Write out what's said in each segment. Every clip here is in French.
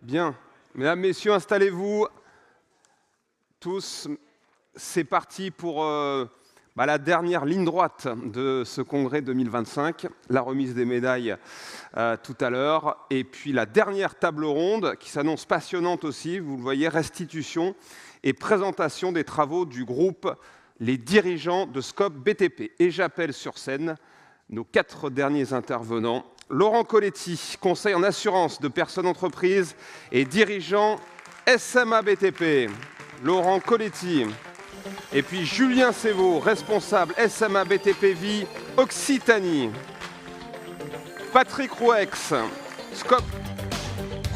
Bien. Mesdames, Messieurs, installez-vous tous. C'est parti pour la dernière ligne droite de ce congrès 2025, la remise des médailles tout à l'heure, et puis la dernière table ronde qui s'annonce passionnante aussi, vous le voyez, restitution et présentation des travaux du groupe Les dirigeants de Scope BTP. Et j'appelle sur scène nos 4 derniers intervenants. Laurent Colletti, conseil en assurance de personnes entreprises et dirigeant SMA BTP. Laurent Colletti. Et puis Julien Sévaux, responsable SMA BTP Vie Occitanie. Patrick Rouex, Scope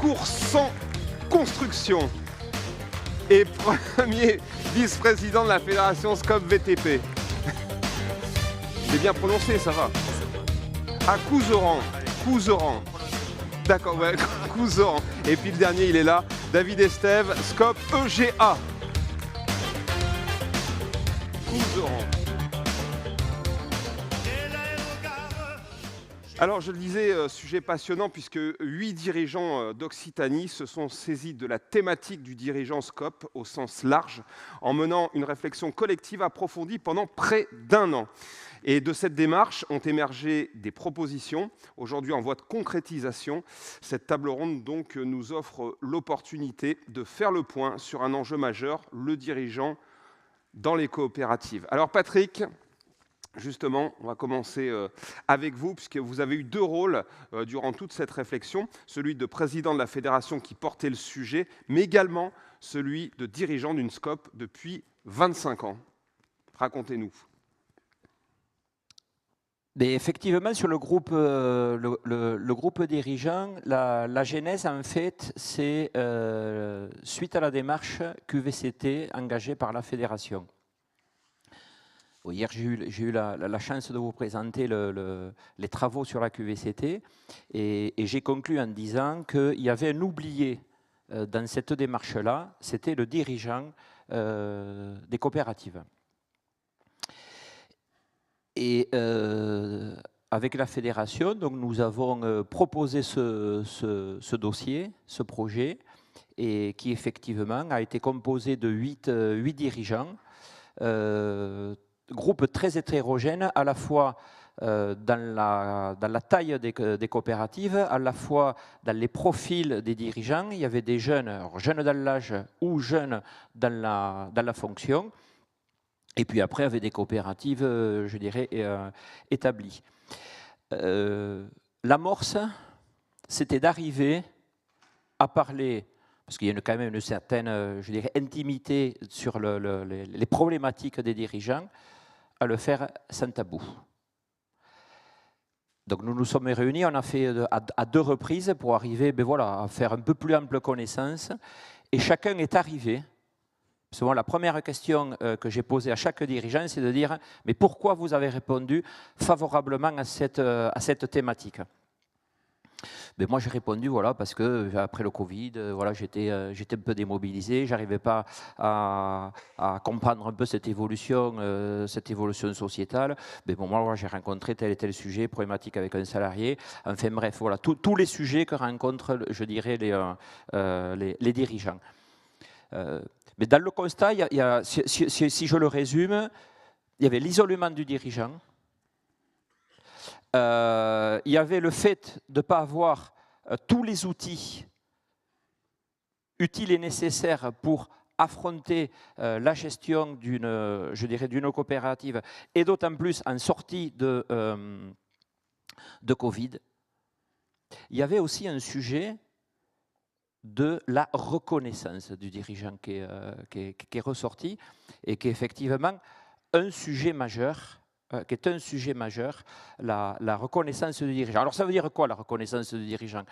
Courson Construction. Et premier vice-président de la fédération Scope BTP. J'ai bien prononcé, ça va. À Couzeran. D'accord, ouais, Couzeran. Et puis le dernier, il est là. David Estève, Scope EGA. Couzeran. Alors, je le disais, sujet passionnant, puisque 8 dirigeants d'Occitanie se sont saisis de la thématique du dirigeant Scope au sens large, en menant une réflexion collective approfondie pendant près d'1 an. Et de cette démarche ont émergé des propositions, aujourd'hui en voie de concrétisation. Cette table ronde donc nous offre l'opportunité de faire le point sur un enjeu majeur, le dirigeant dans les coopératives. Alors Patrick, justement, on va commencer avec vous, puisque vous avez eu 2 rôles durant toute cette réflexion, celui de président de la fédération qui portait le sujet, mais également celui de dirigeant d'une Scope depuis 25 ans. Racontez-nous. Mais effectivement, sur le groupe, le groupe dirigeant, la genèse, en fait, c'est suite à la démarche QVCT engagée par la fédération. Hier, j'ai eu la chance de vous présenter les travaux sur la QVCT et j'ai conclu en disant qu'il y avait un oublié dans cette démarche-là, c'était le dirigeant des coopératives. Et avec la fédération, donc, nous avons proposé ce dossier, ce projet, et qui effectivement a été composé de 8 dirigeants, groupe très hétérogène, à la fois dans la taille des coopératives, à la fois dans les profils des dirigeants. Il y avait des jeunes, jeunes dans l'âge ou jeunes dans la fonction. Et puis après, il y avait des coopératives, je dirais, établies. L'amorce, c'était d'arriver à parler, parce qu'il y a quand même une certaine, je dirais, intimité sur les problématiques des dirigeants, à le faire sans tabou. Donc nous nous sommes réunis, on a fait à 2 reprises pour arriver à faire un peu plus ample connaissance, et chacun est arrivé. Souvent, la première question que j'ai posée à chaque dirigeant, c'est de dire « Mais pourquoi vous avez répondu favorablement à cette thématique ?» Mais moi, j'ai répondu parce que après le Covid, j'étais un peu démobilisé, je n'arrivais pas à comprendre un peu cette évolution sociétale. Mais bon, moi, j'ai rencontré tel et tel sujet, problématique avec un salarié. Enfin bref, voilà, tous les sujets que rencontrent, je dirais, les dirigeants. Mais dans le constat, si je le résume, il y avait l'isolement du dirigeant, il y avait le fait de ne pas avoir tous les outils utiles et nécessaires pour affronter la gestion d'une coopérative, et d'autant plus en sortie de Covid. Il y avait aussi un sujet de la reconnaissance du dirigeant qui est ressorti, et qui est effectivement un sujet majeur, la reconnaissance du dirigeant. Alors ça veut dire quoi, la reconnaissance du dirigeant?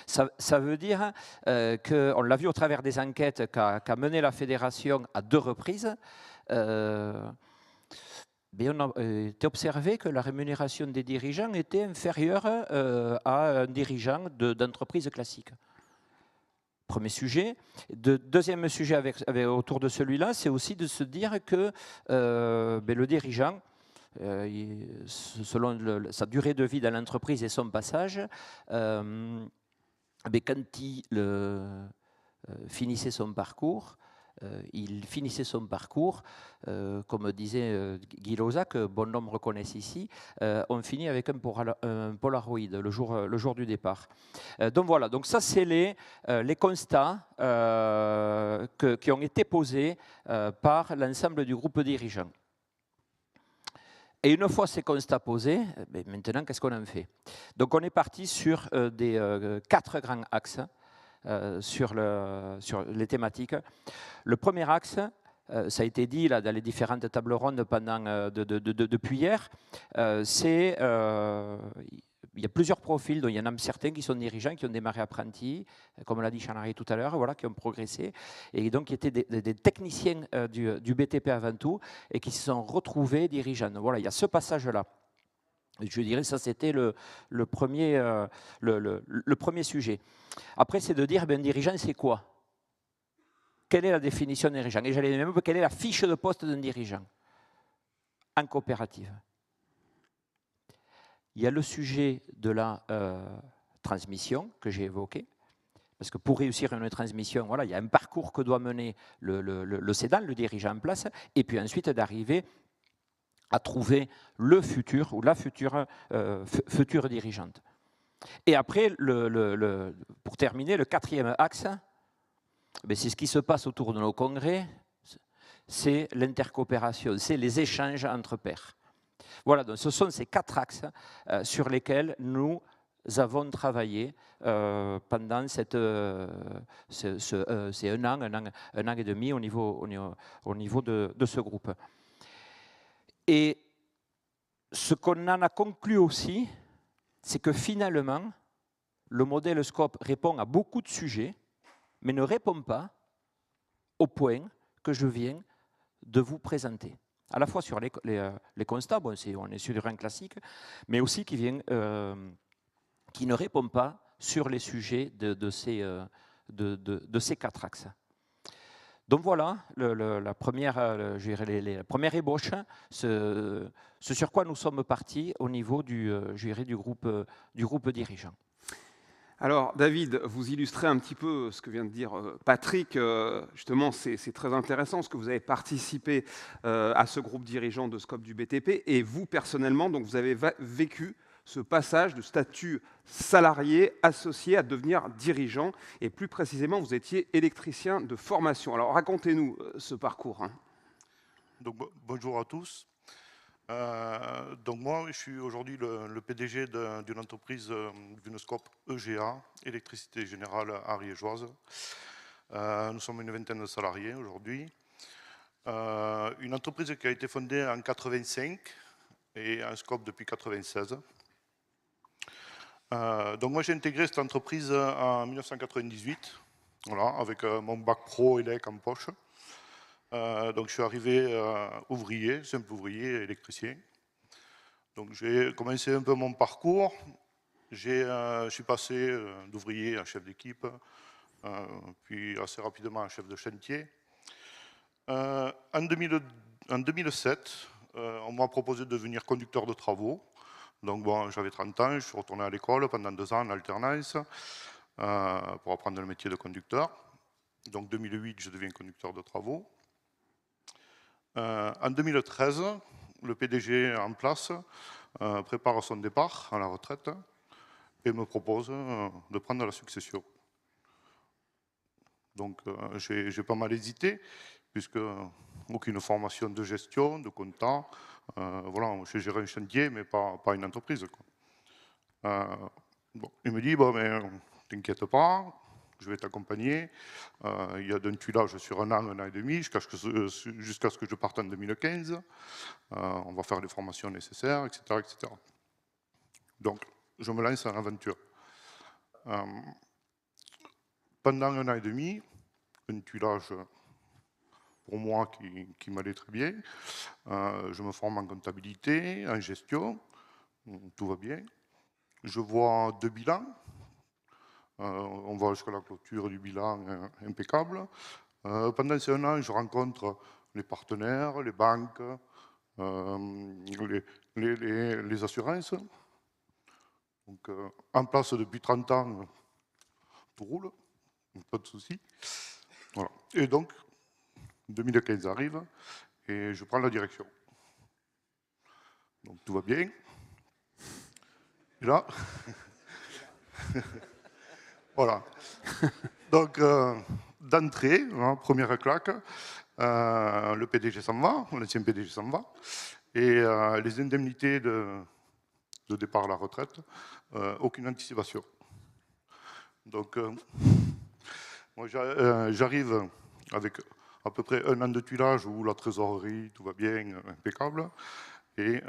Ça veut dire qu'on l'a vu au travers des enquêtes qu'a menées la fédération à 2 reprises, mais on a été observé que la rémunération des dirigeants était inférieure à un dirigeant d'entreprise classique. Premier sujet. Deuxième sujet autour de celui-là, c'est aussi de se dire que le dirigeant, selon sa durée de vie dans l'entreprise et son passage, mais quand il finissait son parcours, comme disait Guy Loza, que bon nombre reconnaissent ici, on finit avec un Polaroid le jour du départ. Donc voilà, donc ça c'est les constats qui ont été posés par l'ensemble du groupe dirigeant. Et une fois ces constats posés, maintenant qu'est-ce qu'on en fait? Donc on est parti sur des 4 grands axes. Sur les thématiques. Le premier axe, ça a été dit là, dans les différentes tables rondes depuis hier, il y a plusieurs profils, dont il y en a certains qui sont dirigeants, qui ont démarré apprentis, comme l'a dit Jean-Henri tout à l'heure, voilà, qui ont progressé, et donc qui étaient des techniciens du BTP avant tout, et qui se sont retrouvés dirigeants. Voilà, il y a ce passage-là. Je dirais que ça, c'était le premier sujet. Après, c'est de dire, un dirigeant, c'est quoi? Quelle est la définition d'un dirigeant? Et j'allais même, quelle est la fiche de poste d'un dirigeant en coopérative? Il y a le sujet de la transmission que j'ai évoqué. Parce que pour réussir une transmission, voilà, il y a un parcours que doit mener le cédant, le dirigeant en place, et puis ensuite d'arriver à trouver le futur ou la future dirigeante. Et après, pour terminer, le 4e axe, c'est ce qui se passe autour de nos congrès, c'est l'intercoopération, c'est les échanges entre pairs. Voilà, donc ce sont ces 4 axes sur lesquels nous avons travaillé pendant ces un an et demi au niveau de ce groupe. Et ce qu'on en a conclu aussi, c'est que finalement, le modèle Scope répond à beaucoup de sujets, mais ne répond pas aux points que je viens de vous présenter. À la fois sur les constats, bon, on est sur un classique, mais aussi qui ne répond pas sur les sujets de ces 4 axes. Donc voilà, la première ébauche, ce sur quoi nous sommes partis au niveau du groupe dirigeant. Alors, David, vous illustrez un petit peu ce que vient de dire Patrick. Justement, c'est très intéressant parce que vous avez participé à ce groupe dirigeant de Scope du BTP et vous, personnellement, donc vous avez vécu ce passage de statut salarié associé à devenir dirigeant. Et plus précisément, vous étiez électricien de formation. Alors, racontez-nous ce parcours. Donc, bonjour à tous. Donc moi, je suis aujourd'hui le PDG d'une entreprise d'une Scope EGA, Électricité Générale Ariégeoise. Nous sommes une vingtaine de salariés aujourd'hui. Une entreprise qui a été fondée en 85 et un Scope depuis 96. Donc moi, j'ai intégré cette entreprise en 1998, voilà, avec mon bac pro ELEC en poche. Donc je suis arrivé ouvrier, simple ouvrier, électricien. Donc j'ai commencé un peu mon parcours. Je suis passé d'ouvrier à chef d'équipe, puis assez rapidement à chef de chantier. En 2007, on m'a proposé de devenir conducteur de travaux. Donc bon, j'avais 30 ans, je suis retourné à l'école pendant 2 ans en alternance pour apprendre le métier de conducteur. Donc 2008, je deviens conducteur de travaux. En 2013, le PDG en place prépare son départ à la retraite et me propose de prendre la succession. Donc j'ai pas mal hésité, puisque aucune formation de gestion, de compta. Voilà, j'ai géré un chantier, mais pas une entreprise, quoi. Bon, il me dit, bon, mais t'inquiète pas, je vais t'accompagner. Il y a d'un tuilage sur un an et demi, jusqu'à ce que je parte en 2015. On va faire les formations nécessaires, etc., etc. Donc, je me lance en aventure. Pendant un an et demi, un tuilage pour moi qui m'allait très bien. Je me forme en comptabilité, en gestion, tout va bien. Je vois 2 bilans. On va jusqu'à la clôture du bilan impeccable. Pendant ces 1 an, je rencontre les partenaires, les banques, les assurances. Donc, en place depuis 30 ans tout roule, pas de souci. Voilà. Et donc, 2015 arrive et je prends la direction. Donc tout va bien. Et là, voilà. Donc d'entrée, hein, première claque, le PDG s'en va, l'ancien PDG s'en va, et les indemnités de départ à la retraite, aucune anticipation. Donc moi j'arrive avec à peu près 1 an de tuilage où la trésorerie, tout va bien, impeccable. Et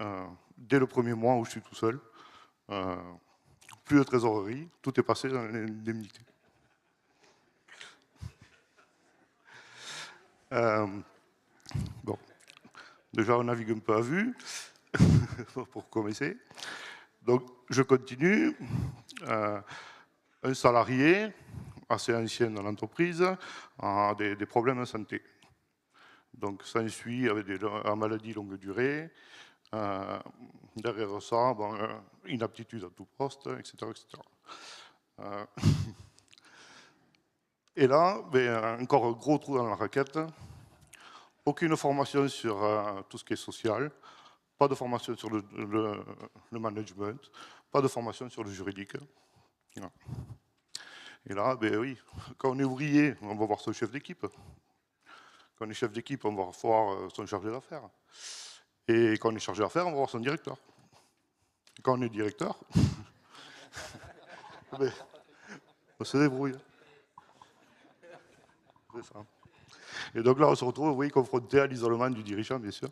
dès le premier mois où je suis tout seul, plus de trésorerie, tout est passé dans l'indemnité. Bon, déjà on navigue un peu à vue, pour commencer. Donc je continue. Un salarié assez ancien dans l'entreprise a des problèmes de santé. Donc ça suit avec des maladies longue durée. Derrière ça, bon, inaptitude à tout poste, etc. etc. Et là, ben, encore un gros trou dans la raquette. Aucune formation sur tout ce qui est social, pas de formation sur le management, pas de formation sur le juridique. Voilà. Et là, ben oui, quand on est ouvrier, on va voir son chef d'équipe. Quand on est chef d'équipe, on va voir son chargé d'affaires. Et quand on est chargé d'affaires, on va voir son directeur. Et quand on est directeur, ben, on se débrouille. C'est ça. Et donc là, on se retrouve, oui, confronté à l'isolement du dirigeant, bien sûr.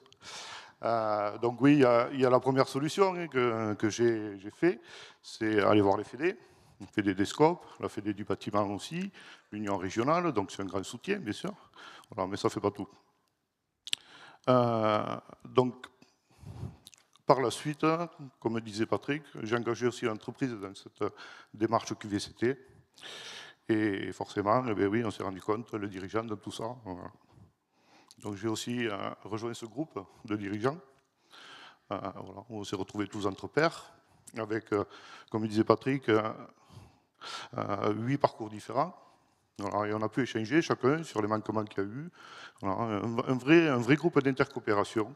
Donc oui, il y a la première solution que j'ai fait, c'est aller voir les fédés. Fédé des Scopes, la Fédé du bâtiment aussi, l'Union régionale, donc c'est un grand soutien, bien sûr. Voilà, mais ça ne fait pas tout. Donc, par la suite, comme disait Patrick, j'ai engagé aussi l'entreprise dans cette démarche QVCT. Et forcément, eh bien oui, on s'est rendu compte, le dirigeant de tout ça. Voilà. Donc j'ai aussi rejoint ce groupe de dirigeants. Voilà, on s'est retrouvés tous entre pairs, avec, comme disait Patrick, 8 parcours différents. Voilà, et on a pu échanger chacun sur les manquements qu'il y a eu. Voilà, un vrai groupe d'intercoopération,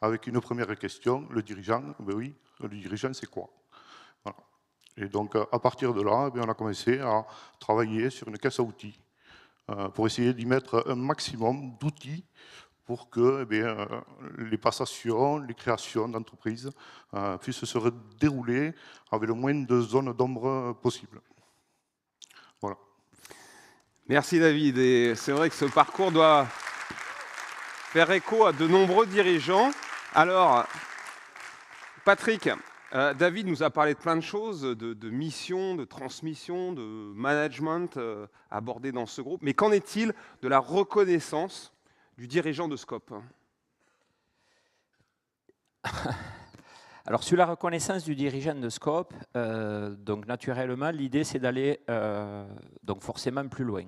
avec une première question, le dirigeant, ben oui, le dirigeant c'est quoi? Voilà. Et donc à partir de là, on a commencé à travailler sur une caisse à outils, pour essayer d'y mettre un maximum d'outils pour que les passations, les créations d'entreprises puissent se dérouler avec le moins de zones d'ombre possible. Voilà. Merci David. Et c'est vrai que ce parcours doit faire écho à de nombreux dirigeants. Alors, Patrick, David nous a parlé de plein de choses, de mission, de transmission, de management abordé dans ce groupe. Mais qu'en est-il de la reconnaissance du dirigeant de Scope? Alors, sur la reconnaissance du dirigeant de Scope, donc naturellement, l'idée, c'est d'aller donc forcément plus loin.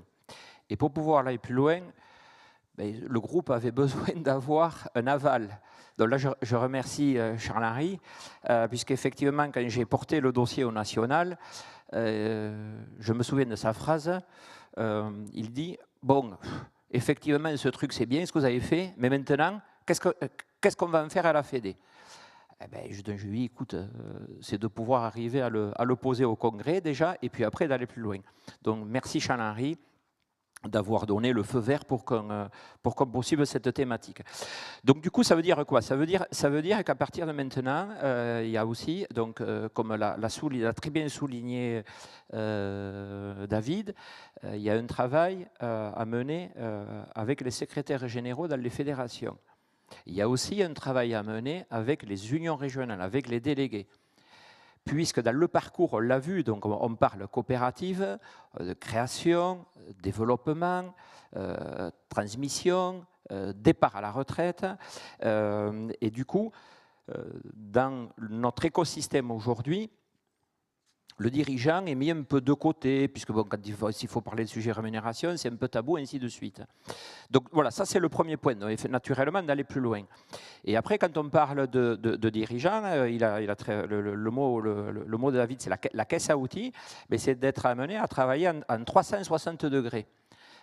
Et pour pouvoir aller plus loin, le groupe avait besoin d'avoir un aval. Donc là, je remercie Charles-Henri, puisqu'effectivement, quand j'ai porté le dossier au national, je me souviens de sa phrase, il dit « Bon, effectivement, ce truc, c'est bien ce que vous avez fait, mais maintenant, qu'est-ce qu'on va en faire à la Fédé ?» Je lui dis, écoute, c'est de pouvoir arriver à le poser au Congrès déjà, et puis après d'aller plus loin. Donc merci Charles-Henri d'avoir donné le feu vert pour qu'on poursuive cette thématique. Donc du coup, ça veut dire quoi? Ça veut dire qu'à partir de maintenant, il y a aussi, donc, comme l'a très bien souligné David, il y a un travail à mener avec les secrétaires généraux dans les fédérations. Il y a aussi un travail à mener avec les unions régionales, avec les délégués. Puisque dans le parcours, on l'a vu, donc on parle coopérative, de création, développement, transmission, départ à la retraite. Et du coup, dans notre écosystème aujourd'hui, le dirigeant est mis un peu de côté, puisque bon, s'il faut parler de sujet rémunération, c'est un peu tabou, ainsi de suite. Donc voilà, ça c'est le premier point, donc, naturellement d'aller plus loin. Et après, quand on parle de dirigeant, le mot de David, c'est la caisse à outils, mais c'est d'être amené à travailler en 360 degrés.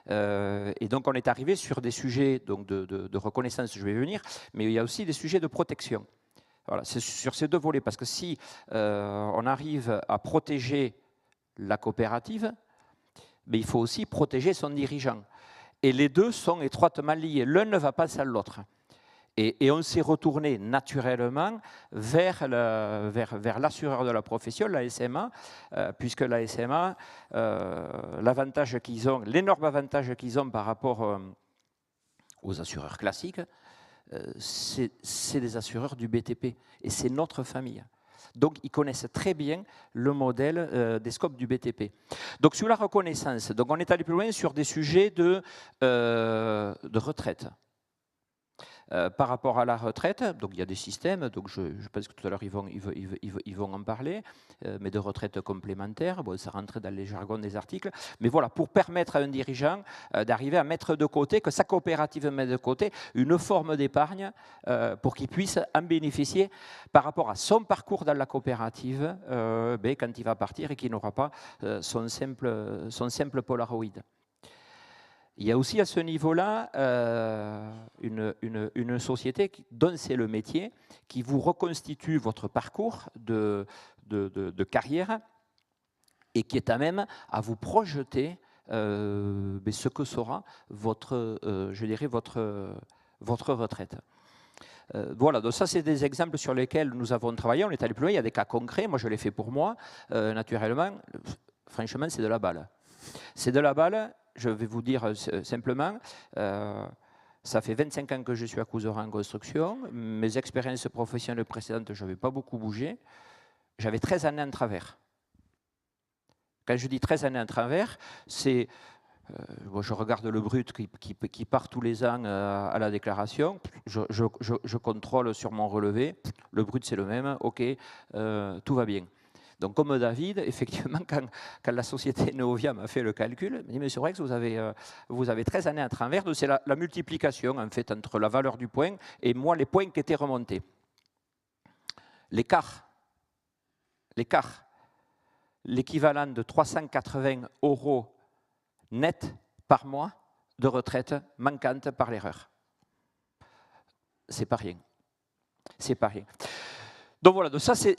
Et donc on est arrivé sur des sujets donc de reconnaissance, je vais venir, mais il y a aussi des sujets de protection. Voilà, c'est sur ces deux volets, parce que si on arrive à protéger la coopérative, mais il faut aussi protéger son dirigeant. Et les deux sont étroitement liés. L'un ne va pas sans l'autre. Et on s'est retourné naturellement vers l'assureur de la profession, la SMA, puisque la SMA, l'avantage qu'ils ont, l'énorme avantage qu'ils ont par rapport aux assureurs classiques, c'est des assureurs du BTP, et c'est notre famille. Donc, ils connaissent très bien le modèle des scopes du BTP. Donc, sur la reconnaissance, donc on est allé plus loin sur des sujets de retraite. Par rapport à la retraite, donc il y a des systèmes, donc je pense que tout à l'heure ils vont en parler, mais de retraite complémentaire, bon, ça rentrait dans les jargons des articles, mais voilà, pour permettre à un dirigeant d'arriver à mettre de côté, que sa coopérative mette de côté une forme d'épargne pour qu'il puisse en bénéficier par rapport à son parcours dans la coopérative quand il va partir et qu'il n'aura pas son simple Polaroid. Il y a aussi à ce niveau-là une société dont c'est le métier, qui vous reconstitue votre parcours de carrière et qui est à même à vous projeter ce que sera votre retraite. Voilà, donc ça c'est des exemples sur lesquels nous avons travaillé, on est allé plus loin, il y a des cas concrets, moi je l'ai fait pour moi, naturellement, franchement c'est de la balle. C'est de la balle. Je vais vous dire simplement, ça fait 25 ans que je suis à Couserans en construction. Mes expériences professionnelles précédentes, je n'avais pas beaucoup bougé. J'avais 13 années en travers. Quand je dis 13 années en travers, c'est... je regarde le brut qui part tous les ans à la déclaration. Je contrôle sur mon relevé. Le brut, c'est le même. OK, tout va bien. Donc, comme David, effectivement, quand la société Neovia m'a fait le calcul, il m'a dit, Monsieur Rex, vous avez 13 années à travers, c'est la multiplication, en fait, entre la valeur du point et moi, les points qui étaient remontés. L'écart, l'équivalent de 380 € net par mois de retraite manquante par l'erreur. C'est pas rien. C'est pas rien. Donc voilà, donc ça c'est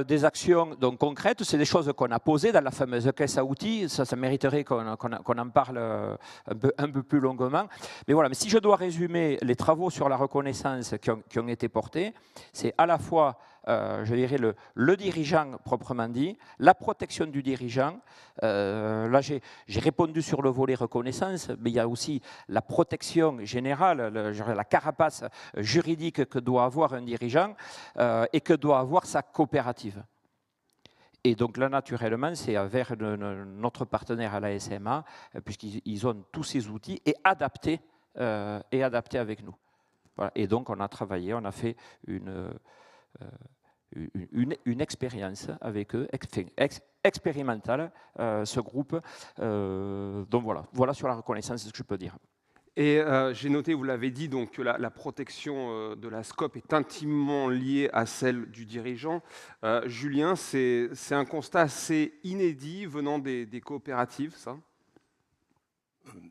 des actions donc, concrètes, c'est des choses qu'on a posées dans la fameuse caisse à outils, ça mériterait qu'on en parle un peu plus longuement. Mais voilà, mais si je dois résumer les travaux sur la reconnaissance qui ont été portés, c'est à la fois, je dirais, le dirigeant proprement dit, la protection du dirigeant. Là, j'ai répondu sur le volet reconnaissance, mais il y a aussi la protection générale, la carapace juridique que doit avoir un dirigeant et que doit avoir sa coopérative. Et donc là, naturellement, c'est vers notre partenaire à la SMA, puisqu'ils ont tous ces outils et adaptés avec nous. Voilà. Et donc, on a travaillé, on a fait une expérience avec eux, expérimentale, ce groupe. Donc voilà sur la reconnaissance, ce que je peux dire. Et j'ai noté, vous l'avez dit, donc, que la protection de la SCOP est intimement liée à celle du dirigeant. Julien, c'est un constat assez inédit venant des coopératives, ça ?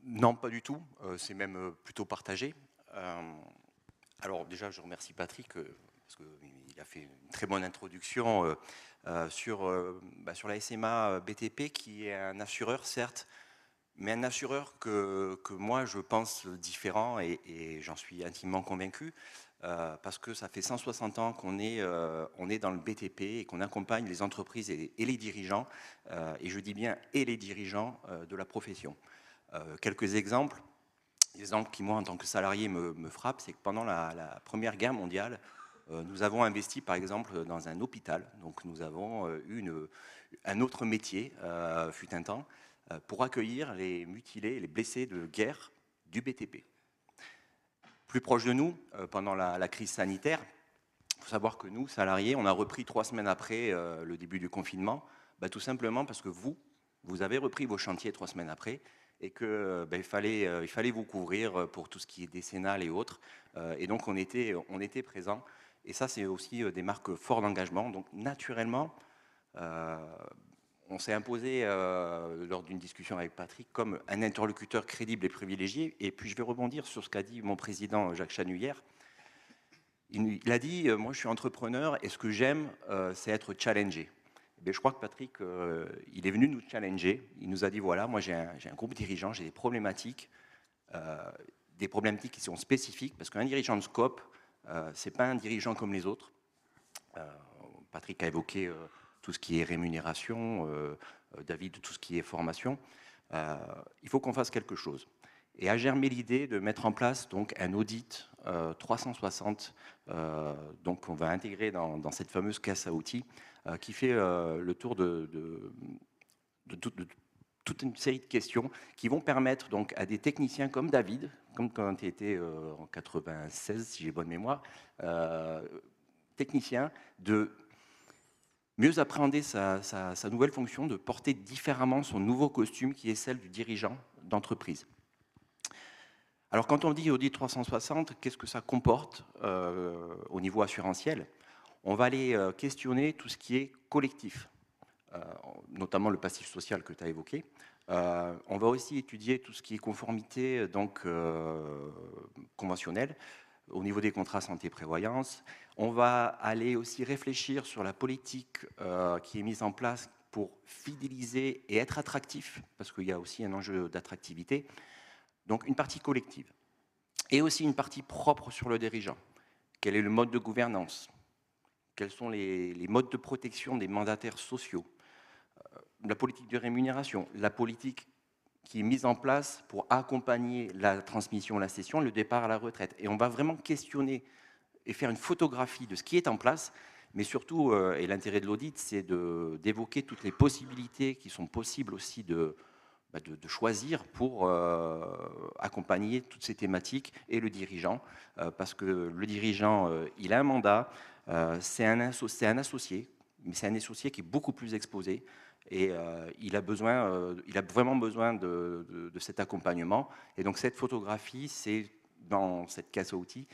Non, pas du tout. C'est même plutôt partagé. Alors déjà, je remercie Patrick parce qu'il a fait une très bonne introduction sur la SMA BTP, qui est un assureur, certes, mais un assureur que moi je pense différent et j'en suis intimement convaincu parce que ça fait 160 ans qu'on est dans le BTP et qu'on accompagne les entreprises et les dirigeants, et je dis bien et les dirigeants de la profession. Quelques exemples. L'exemple qui, moi, en tant que salarié, me frappe, c'est que pendant la Première Guerre mondiale, nous avons investi, par exemple, dans un hôpital. Donc nous avons eu un autre métier, fut un temps, pour accueillir les mutilés et les blessés de guerre du BTP. Plus proche de nous, pendant la crise sanitaire, il faut savoir que nous, salariés, on a repris 3 semaines après le début du confinement. Tout simplement parce que vous avez repris vos chantiers 3 semaines après et qu'il fallait vous couvrir pour tout ce qui est décennal et autres. Et donc, on était présents. Et ça, c'est aussi des marques fortes d'engagement. Donc, naturellement, on s'est imposé lors d'une discussion avec Patrick comme un interlocuteur crédible et privilégié. Et puis, je vais rebondir sur ce qu'a dit mon président Jacques Chanu hier. Il a dit, moi je suis entrepreneur et ce que j'aime, c'est être challengé. Je crois que Patrick, il est venu nous challenger. Il nous a dit, voilà, moi j'ai un groupe dirigeant, j'ai des problématiques qui sont spécifiques, parce qu'un dirigeant de scope, ce n'est pas un dirigeant comme les autres. Patrick a évoqué tout ce qui est rémunération, David, tout ce qui est formation. Il faut qu'on fasse quelque chose. Et a germé l'idée de mettre en place donc, un audit 360, donc on va intégrer dans cette fameuse caisse à outils, qui fait le tour de toute une série de questions qui vont permettre donc, à des techniciens comme David, comme quand il était en 96, si j'ai bonne mémoire, technicien, de mieux appréhender sa nouvelle fonction, de porter différemment son nouveau costume qui est celle du dirigeant d'entreprise. Alors, quand on dit audit 360, qu'est-ce que ça comporte au niveau assurantiel? On va aller questionner tout ce qui est collectif, notamment le passif social que tu as évoqué. On va aussi étudier tout ce qui est conformité donc, conventionnelle au niveau des contrats santé-prévoyance. On va aller aussi réfléchir sur la politique qui est mise en place pour fidéliser et être attractif, parce qu'il y a aussi un enjeu d'attractivité. Donc une partie collective et aussi une partie propre sur le dirigeant. Quel est le mode de gouvernance? Quels sont les modes de protection des mandataires sociaux? La politique de rémunération, la politique qui est mise en place pour accompagner la transmission, la cession, le départ à la retraite. Et on va vraiment questionner et faire une photographie de ce qui est en place, mais surtout, et l'intérêt de l'audit, c'est d'évoquer toutes les possibilités qui sont possibles aussi de choisir pour accompagner toutes ces thématiques et le dirigeant, parce que le dirigeant, il a un mandat, c'est un associé, mais c'est un associé qui est beaucoup plus exposé et il a vraiment besoin de cet accompagnement. Et donc cette photographie, c'est dans cette caisse à outils,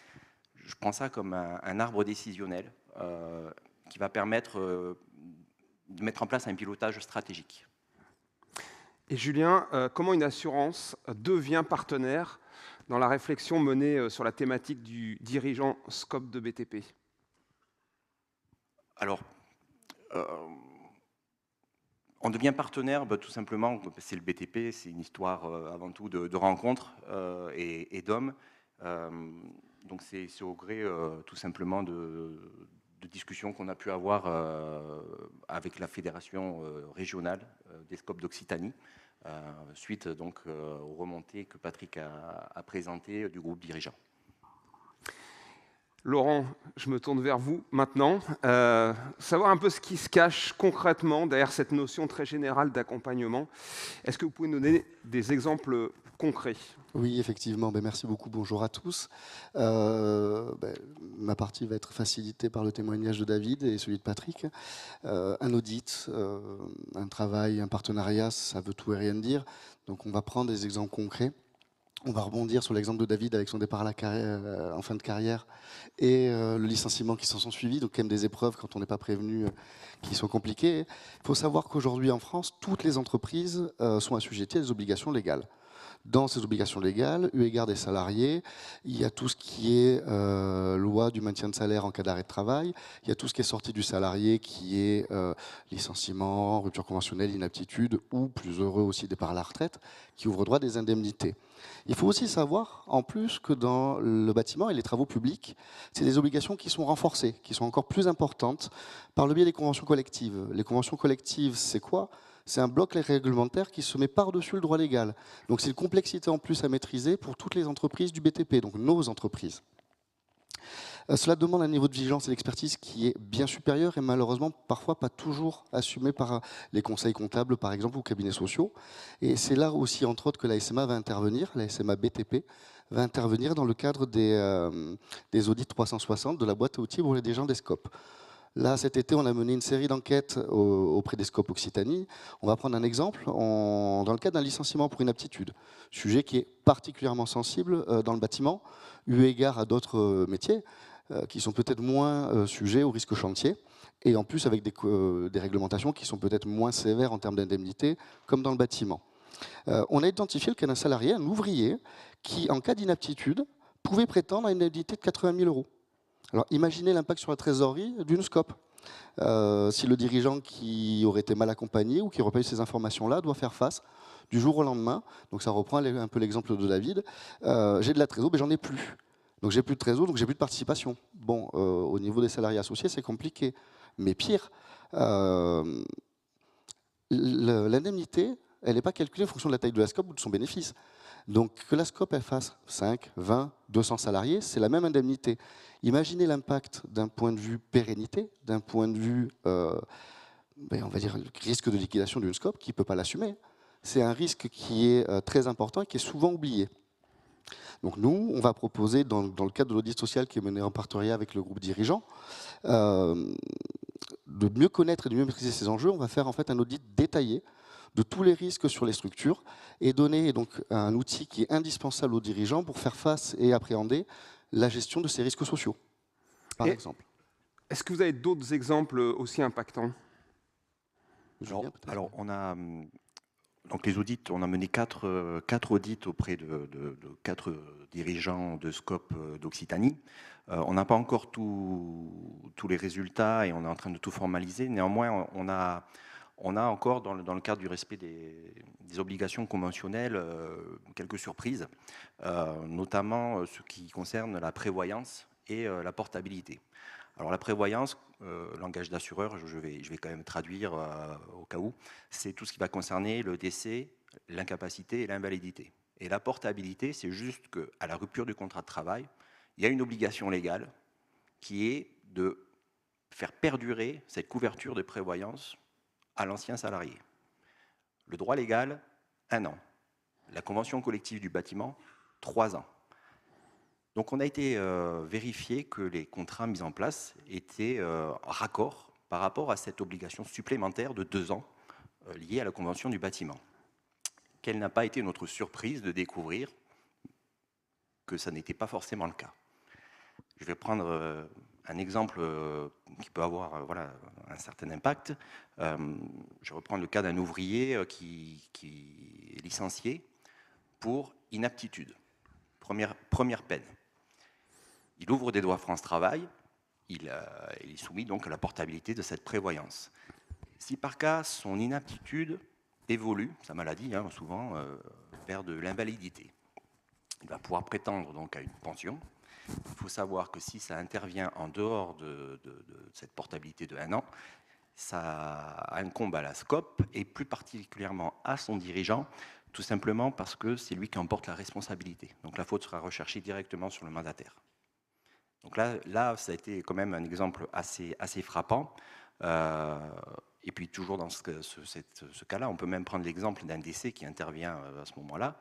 je prends ça comme un arbre décisionnel qui va permettre de mettre en place un pilotage stratégique. Et Julien, comment une assurance devient partenaire dans la réflexion menée sur la thématique du dirigeant scope de BTP? Alors, on devient partenaire, tout simplement, c'est le BTP, c'est une histoire avant tout de rencontres et d'hommes. Donc c'est au gré tout simplement de discussions qu'on a pu avoir avec la fédération régionale des scopes d'Occitanie, suite donc aux remontées que Patrick a présentées du groupe dirigeant. Laurent, je me tourne vers vous maintenant. Savoir un peu ce qui se cache concrètement derrière cette notion très générale d'accompagnement. Est-ce que vous pouvez nous donner des exemples concrets? Oui, effectivement. Merci beaucoup. Bonjour à tous. Ma partie va être facilitée par le témoignage de David et celui de Patrick. Un audit, un travail, un partenariat, ça veut tout et rien dire. Donc on va prendre des exemples concrets. On va rebondir sur l'exemple de David avec son départ à la carrière, en fin de carrière et le licenciement qui s'en sont suivis, donc quand même des épreuves quand on n'est pas prévenu qui sont compliquées. Il faut savoir qu'aujourd'hui en France, toutes les entreprises sont assujetties à des obligations légales. Dans ces obligations légales, eu égard des salariés, il y a tout ce qui est loi du maintien de salaire en cas d'arrêt de travail, il y a tout ce qui est sorti du salarié qui est licenciement, rupture conventionnelle, inaptitude ou, plus heureux aussi, départ à la retraite, qui ouvre droit à des indemnités. Il faut aussi savoir, en plus, que dans le bâtiment et les travaux publics, c'est des obligations qui sont renforcées, qui sont encore plus importantes par le biais des conventions collectives. Les conventions collectives, c'est quoi ? C'est un bloc réglementaire qui se met par-dessus le droit légal. Donc c'est une complexité en plus à maîtriser pour toutes les entreprises du BTP, donc nos entreprises. Cela demande un niveau de vigilance et d'expertise qui est bien supérieur et malheureusement parfois pas toujours assumé par les conseils comptables par exemple ou cabinets sociaux. Et c'est là aussi entre autres que la SMA va intervenir, la SMA BTP va intervenir dans le cadre des audits 360 de la boîte à outils pour les dirigeants des scopes. Là, cet été, on a mené une série d'enquêtes auprès des SCOP Occitanie. On va prendre un exemple dans le cadre d'un licenciement pour inaptitude, sujet qui est particulièrement sensible dans le bâtiment, eu égard à d'autres métiers qui sont peut-être moins sujets au risque chantier, et en plus avec des réglementations qui sont peut-être moins sévères en termes d'indemnité, comme dans le bâtiment. On a identifié le cas d'un salarié, un ouvrier, qui, en cas d'inaptitude, pouvait prétendre à une indemnité de 80 000 €. Alors imaginez l'impact sur la trésorerie d'une SCOP. Si le dirigeant qui aurait été mal accompagné ou qui n'aurait pas eu ces informations-là doit faire face du jour au lendemain, donc ça reprend un peu l'exemple de David, j'ai de la trésor, mais j'en ai plus. Donc j'ai plus de trésor, donc j'ai plus de participation. Bon, au niveau des salariés associés, c'est compliqué. Mais pire, l'indemnité, elle n'est pas calculée en fonction de la taille de la SCOP ou de son bénéfice. Donc que la SCOP elle fasse 5, 20, 200 salariés, c'est la même indemnité. Imaginez l'impact d'un point de vue pérennité, d'un point de vue, on va dire, risque de liquidation d'une SCOP qui ne peut pas l'assumer. C'est un risque qui est très important et qui est souvent oublié. Donc nous, on va proposer, dans le cadre de l'audit social qui est mené en partenariat avec le groupe dirigeant, de mieux connaître et de mieux maîtriser ces enjeux. On va faire en fait un audit détaillé de tous les risques sur les structures et donner donc un outil qui est indispensable aux dirigeants pour faire face et appréhender la gestion de ces risques sociaux, par exemple. Est-ce que vous avez d'autres exemples aussi impactants? Alors, on a donc les audits, on a mené quatre audits auprès de 4 dirigeants de SCOP d'Occitanie. On n'a pas encore tous les résultats et on est en train de tout formaliser. Néanmoins, on a encore, dans le cadre du respect des obligations conventionnelles, quelques surprises, notamment ce qui concerne la prévoyance et la portabilité. Alors la prévoyance, langage d'assureur, je vais quand même traduire au cas où, c'est tout ce qui va concerner le décès, l'incapacité et l'invalidité. Et la portabilité, c'est juste qu'à la rupture du contrat de travail, il y a une obligation légale qui est de faire perdurer cette couverture de prévoyance à l'ancien salarié. Le droit légal, 1 an. La convention collective du bâtiment, 3 ans. Donc on a été vérifier que les contrats mis en place étaient raccords par rapport à cette obligation supplémentaire de 2 ans liée à la convention du bâtiment. Quelle n'a pas été notre surprise de découvrir que ça n'était pas forcément le cas. Je vais prendre un exemple qui peut avoir un certain impact. Je reprends le cas d'un ouvrier qui est licencié pour inaptitude. Première peine. Il ouvre des droits France Travail, il est soumis donc à la portabilité de cette prévoyance. Si par cas son inaptitude évolue, sa maladie souvent, vers de l'invalidité, il va pouvoir prétendre donc à une pension. Il faut savoir que si ça intervient en dehors de cette portabilité de 1 an, ça incombe à la SCOP et plus particulièrement à son dirigeant, tout simplement parce que c'est lui qui en porte la responsabilité. Donc la faute sera recherchée directement sur le mandataire. Donc là, ça a été quand même un exemple assez frappant. Et puis toujours dans ce cas-là, on peut même prendre l'exemple d'un décès qui intervient à ce moment-là.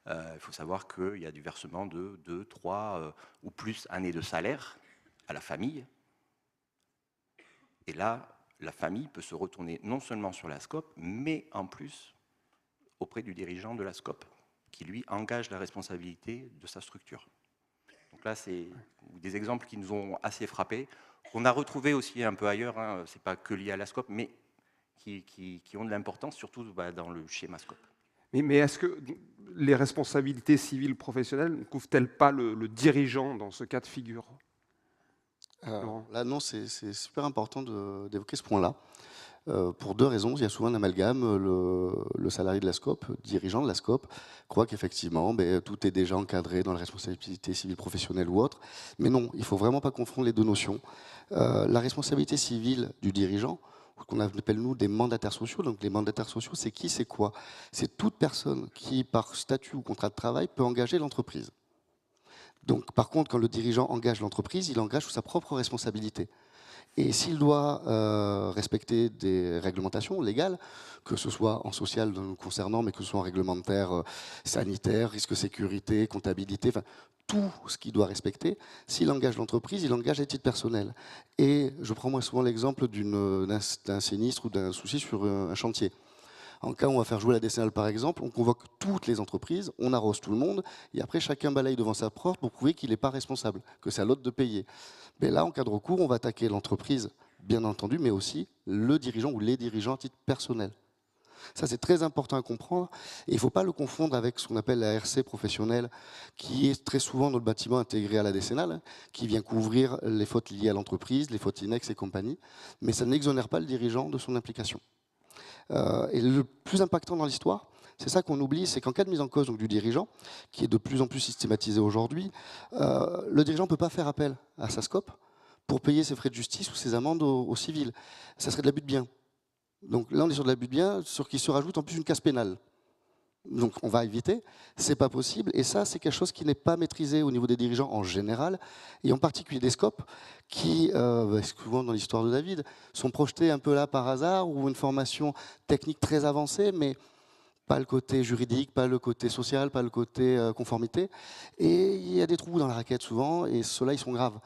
Il faut savoir qu'il y a du versement de 2, 3 ou plus années de salaire à la famille. Et là, la famille peut se retourner non seulement sur la SCOP, mais en plus auprès du dirigeant de la SCOP, qui lui engage la responsabilité de sa structure. Donc là, c'est des exemples qui nous ont assez frappés. On a retrouvé aussi un peu ailleurs, ce n'est pas que lié à la SCOP, mais qui ont de l'importance, surtout dans le schéma SCOP. Mais est-ce que les responsabilités civiles professionnelles ne couvrent-elles pas le dirigeant dans ce cas de figure? Là, non, c'est super important d'évoquer ce point-là. Pour 2 raisons. Il y a souvent un amalgame. Le salarié de la SCOP, dirigeant de la SCOP, croit qu'effectivement, tout est déjà encadré dans la responsabilité civile professionnelle ou autre. Mais non, il ne faut vraiment pas confondre les 2 notions. La responsabilité civile du dirigeant, qu'on appelle nous des mandataires sociaux. Donc les mandataires sociaux, c'est qui, c'est quoi? C'est toute personne qui, par statut ou contrat de travail, peut engager l'entreprise. Donc par contre, quand le dirigeant engage l'entreprise, il engage sous sa propre responsabilité. Et s'il doit respecter des réglementations légales, que ce soit en social nous concernant, mais que ce soit en réglementaire, sanitaire, risque sécurité, comptabilité, enfin, tout ce qu'il doit respecter, s'il engage l'entreprise, il engage à titre personnel. Et je prends moi souvent l'exemple d'un sinistre ou d'un souci sur un chantier. En cas où on va faire jouer la décennale, par exemple, on convoque toutes les entreprises, on arrose tout le monde, et après chacun balaye devant sa porte pour prouver qu'il n'est pas responsable, que c'est à l'autre de payer. Mais là, en cas de recours, on va attaquer l'entreprise, bien entendu, mais aussi le dirigeant ou les dirigeants à titre personnel. Ça, c'est très important à comprendre. Et il ne faut pas le confondre avec ce qu'on appelle la RC professionnelle, qui est très souvent dans le bâtiment intégré à la décennale, qui vient couvrir les fautes liées à l'entreprise, les fautes INEX et compagnie. Mais ça n'exonère pas le dirigeant de son implication. Et le plus impactant dans l'histoire, c'est ça qu'on oublie, c'est qu'en cas de mise en cause donc, du dirigeant, qui est de plus en plus systématisé aujourd'hui, le dirigeant ne peut pas faire appel à sa SCOP pour payer ses frais de justice ou ses amendes au civil. Ça serait de l'abus de biens. Donc là, on est sur de l'abus de biens, sur qui se rajoute en plus une casse pénale. Donc on va éviter, c'est pas possible, et ça c'est quelque chose qui n'est pas maîtrisé au niveau des dirigeants en général, et en particulier des SCOP, qui, souvent dans l'histoire de David, sont projetés un peu là par hasard, ou une formation technique très avancée, mais pas le côté juridique, pas le côté social, pas le côté conformité, et il y a des trous dans la raquette souvent, et ceux-là ils sont graves.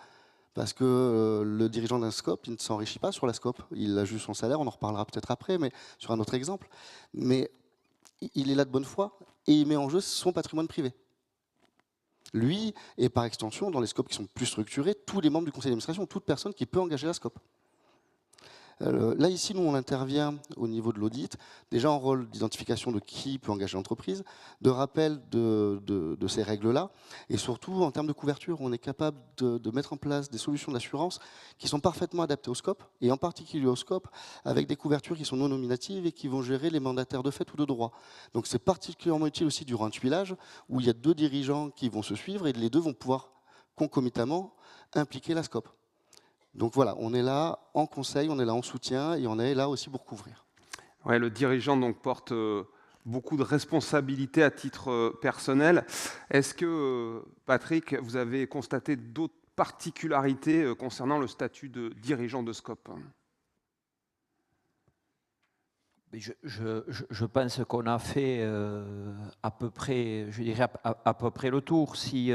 Parce que le dirigeant d'un SCOP, il ne s'enrichit pas sur la SCOP, il a juste son salaire, on en reparlera peut-être après, mais sur un autre exemple. Mais il est là de bonne foi et il met en jeu son patrimoine privé. Lui, et par extension, dans les scopes qui sont plus structurés, tous les membres du conseil d'administration, toute personne qui peut engager la scope. Là, ici, nous, on intervient au niveau de l'audit, déjà en rôle d'identification de qui peut engager l'entreprise, de rappel de ces règles-là, et surtout, en termes de couverture, on est capable de mettre en place des solutions d'assurance qui sont parfaitement adaptées au scope, et en particulier au scope, avec des couvertures qui sont non nominatives et qui vont gérer les mandataires de fait ou de droit. Donc c'est particulièrement utile aussi durant un tuilage, où il y a deux dirigeants qui vont se suivre, et les deux vont pouvoir concomitamment impliquer la scope. Donc voilà, on est là en conseil, on est là en soutien et on est là aussi pour couvrir. Ouais, le dirigeant donc, porte beaucoup de responsabilités à titre personnel. Est-ce que, Patrick, vous avez constaté d'autres particularités concernant le statut de dirigeant de SCOP ? Je pense qu'on a fait à peu près, je dirais à peu près le tour. Si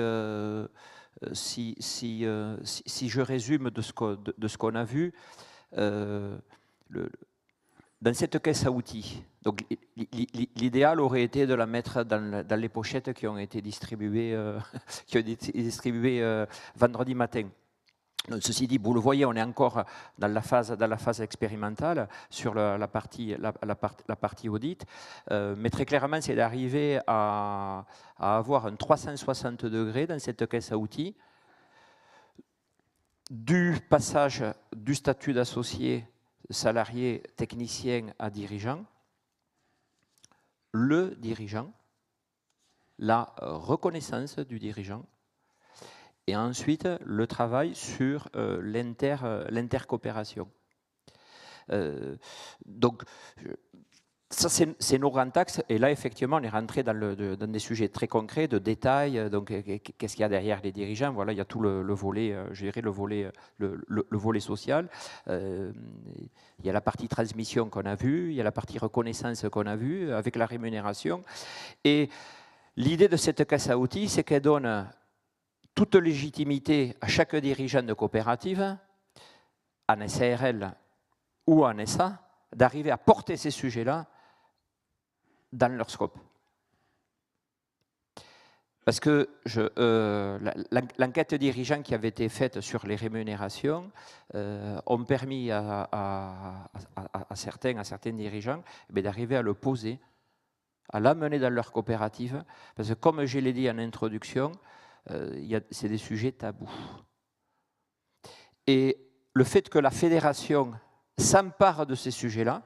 je résume de ce qu'on a vu, dans cette caisse à outils, donc l'idéal aurait été de la mettre dans les pochettes qui ont été distribuées, vendredi matin. Donc, ceci dit, vous le voyez, on est encore dans la phase expérimentale sur la partie audit, mais très clairement, c'est d'arriver à avoir un 360 degrés dans cette caisse à outils, du passage du statut d'associé, salarié, technicien à dirigeant, le dirigeant, la reconnaissance du dirigeant, et ensuite le travail sur l'intercoopération. Donc, ça, c'est nos grands axes. Et là, effectivement, on est rentré dans des sujets très concrets, de détails. Donc, qu'est-ce qu'il y a derrière les dirigeants ? Voilà, il y a tout le volet, je dirais, le volet social. Il y a la partie transmission qu'on a vue, il y a la partie reconnaissance qu'on a vue, avec la rémunération. Et l'idée de cette caisse à outils, c'est qu'elle donne toute légitimité à chaque dirigeant de coopérative, en SARL ou en SA, d'arriver à porter ces sujets-là dans leur scope. Parce que l'enquête dirigeant qui avait été faite sur les rémunérations ont permis à certains dirigeants d'arriver à le poser, à l'amener dans leur coopérative, parce que comme je l'ai dit en introduction, c'est des sujets tabous. Et le fait que la fédération s'empare de ces sujets-là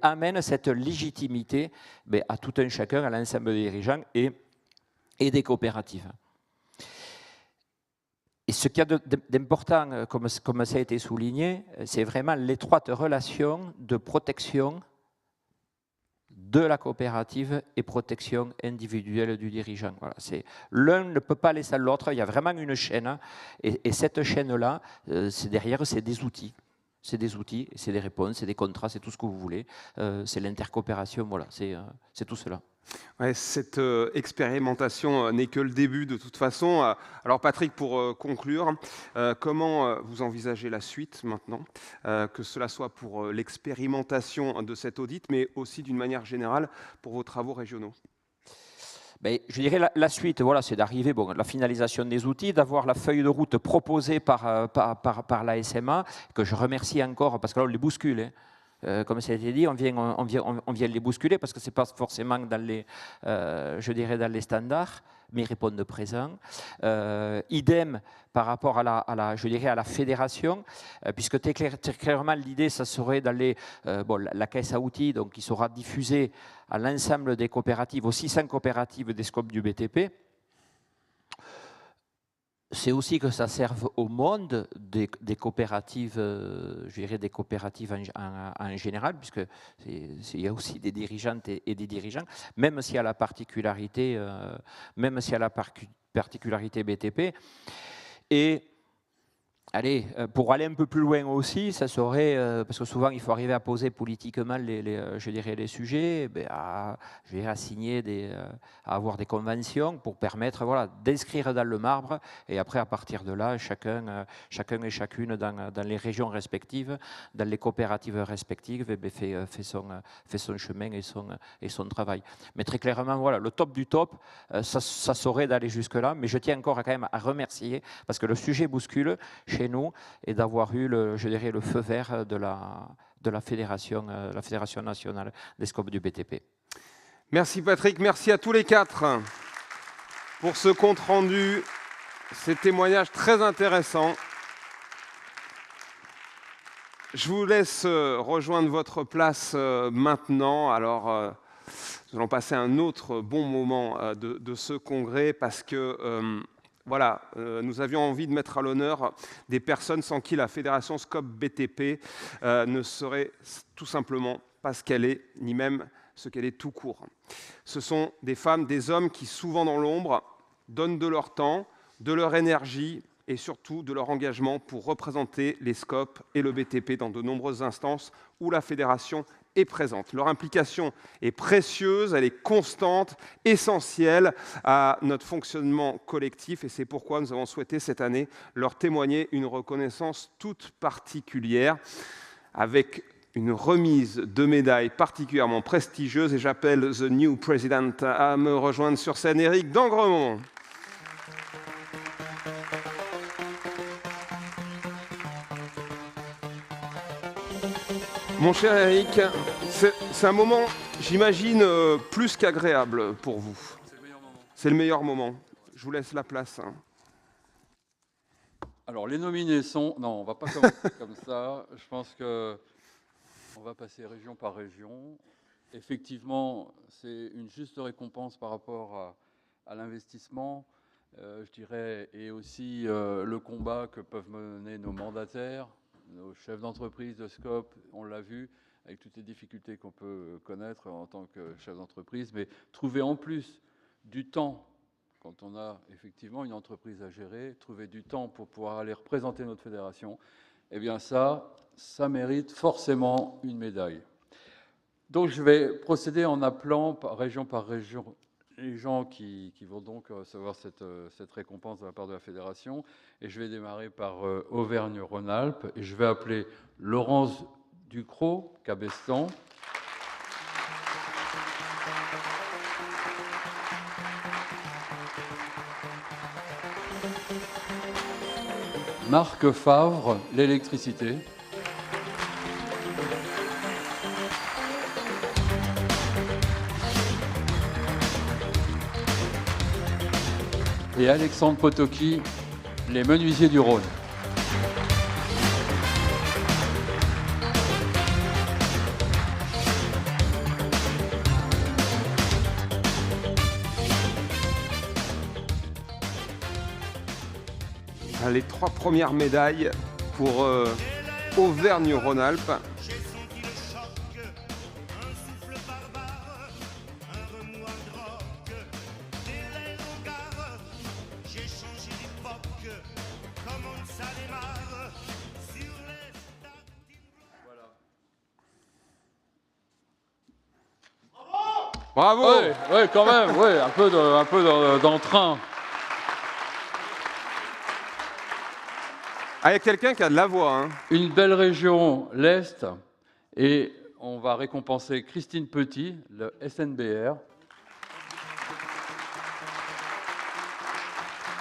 amène cette légitimité à tout un chacun, à l'ensemble des dirigeants et des coopératives. Et ce qu'il y a d'important, comme ça a été souligné, c'est vraiment l'étroite relation de protection de la coopérative et protection individuelle du dirigeant. Voilà, l'un ne peut pas aller sans l'autre, il y a vraiment une chaîne, et cette chaîne-là, derrière, c'est des outils. C'est des outils, c'est des réponses, c'est des contrats, c'est tout ce que vous voulez. C'est l'intercoopération, voilà, c'est tout cela. Ouais, cette expérimentation n'est que le début de toute façon. Alors Patrick, pour conclure, comment vous envisagez la suite maintenant, que cela soit pour l'expérimentation de cet audit, mais aussi d'une manière générale pour vos travaux régionaux? Ben, je dirais la suite, voilà, c'est d'arriver à la finalisation des outils, d'avoir la feuille de route proposée par la SMA, que je remercie encore, parce que là, on les bouscule. Hein. Comme ça a été dit, on vient les bousculer, parce que ce n'est pas forcément dans les, je dirais, dans les standards, mais ils répondent présent. Idem par rapport à la fédération, puisque très clairement, l'idée, ça serait d'aller, la caisse à outils, donc qui sera diffusée à l'ensemble des coopératives, aux 600 coopératives des scopes du BTP. C'est aussi que ça serve au monde des coopératives, je dirais des coopératives en général, puisque il y a aussi des dirigeantes et des dirigeants, même s'il y a la particularité, BTP. Et allez, pour aller un peu plus loin aussi, ça serait, parce que souvent il faut arriver à poser politiquement les sujets, à signer, à avoir des conventions pour permettre d'inscrire dans le marbre, et après à partir de là, chacun et chacune dans les régions respectives, dans les coopératives respectives, fait son chemin et son travail. Mais très clairement, voilà, le top du top, ça serait d'aller jusque-là, mais je tiens encore quand même à remercier, parce que le sujet bouscule chez nous, et d'avoir eu le feu vert de la Fédération nationale des scopes du BTP. Merci Patrick, merci à tous les quatre pour ce compte rendu, ces témoignages très intéressants. Je vous laisse rejoindre votre place maintenant. Alors, nous allons passer un autre bon moment de ce congrès, parce que voilà, nous avions envie de mettre à l'honneur des personnes sans qui la Fédération Scope BTP ne serait tout simplement pas ce qu'elle est, ni même ce qu'elle est tout court. Ce sont des femmes, des hommes qui, souvent dans l'ombre, donnent de leur temps, de leur énergie et surtout de leur engagement pour représenter les Scopes et le BTP dans de nombreuses instances où la Fédération est présente. Leur implication est précieuse, elle est constante, essentielle à notre fonctionnement collectif, et c'est pourquoi nous avons souhaité cette année leur témoigner une reconnaissance toute particulière, avec une remise de médailles particulièrement prestigieuse, et j'appelle The New President à me rejoindre sur scène, Éric d'Angremont. Mon cher Éric, c'est un moment, j'imagine, plus qu'agréable pour vous. C'est le meilleur moment. C'est le meilleur moment. Je vous laisse la place. Alors, les nominés sont... Non, on ne va pas commencer comme ça. Je pense qu'on va passer région par région. Effectivement, c'est une juste récompense par rapport à l'investissement, je dirais, et aussi le combat que peuvent mener nos mandataires, nos chefs d'entreprise de Scope, on l'a vu, avec toutes les difficultés qu'on peut connaître en tant que chef d'entreprise, mais trouver en plus du temps, quand on a effectivement une entreprise à gérer, trouver du temps pour pouvoir aller représenter notre fédération, eh bien ça mérite forcément une médaille. Donc je vais procéder en appelant par région les gens qui vont donc recevoir cette récompense de la part de la fédération. Et je vais démarrer par Auvergne-Rhône-Alpes. Et je vais appeler Laurence Ducrot, Cabestan. Marc Favre, l'électricité. Et Alexandre Potoki, les menuisiers du Rhône. Les 3 premières médailles pour Auvergne-Rhône-Alpes. Bravo. Oui, quand même, un peu d'entrain. Ah, il y a quelqu'un qui a de la voix. Hein. Une belle région, l'Est, et on va récompenser Christine Petit, le SNBR,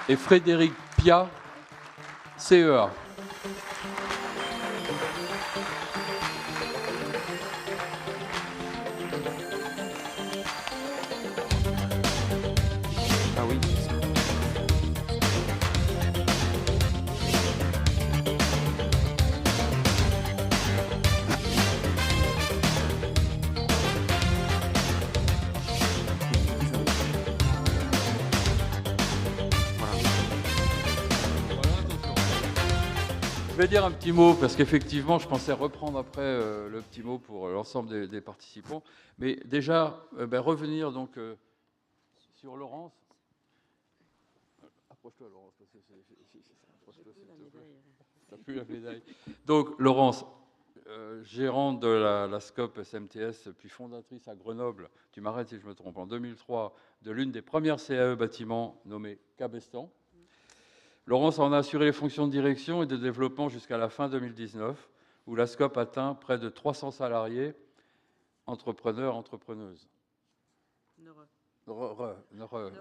et Frédéric Piat, CEA. Ah oui. Je vais dire un petit mot, parce qu'effectivement, je pensais reprendre après le petit mot pour l'ensemble des participants. Mais déjà, revenir donc sur Laurence. Approche-toi, Laurence. Approche-toi, s'il te plaît. T'as plus la médaille. Donc, Laurence, gérante de la SCOP SMTS, puis fondatrice à Grenoble, tu m'arrêtes si je me trompe, en 2003, de l'une des premières CAE bâtiments nommée Cabestan. Laurence en a assuré les fonctions de direction et de développement jusqu'à la fin 2019, où la SCOP atteint près de 300 salariés, entrepreneurs, entrepreneuses.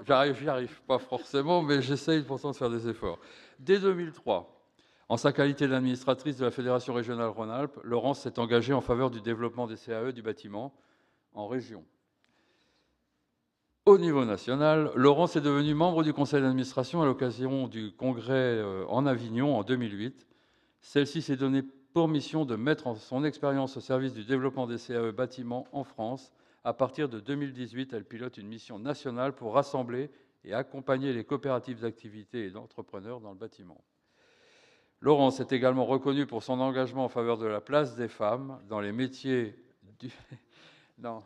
J'y arrive pas forcément, mais j'essaye pourtant de faire des efforts. Dès 2003, en sa qualité d'administratrice de la Fédération régionale Rhône-Alpes, Laurence s'est engagée en faveur du développement des CAE du bâtiment en région. Au niveau national, Laurence est devenue membre du conseil d'administration à l'occasion du congrès en Avignon en 2008. Celle-ci s'est donnée pour mission de mettre son expérience au service du développement des CAE bâtiments en France. À partir de 2018, elle pilote une mission nationale pour rassembler et accompagner les coopératives d'activité et d'entrepreneurs dans le bâtiment. Laurence est également reconnue pour son engagement en faveur de la place des femmes dans les métiers du... Non,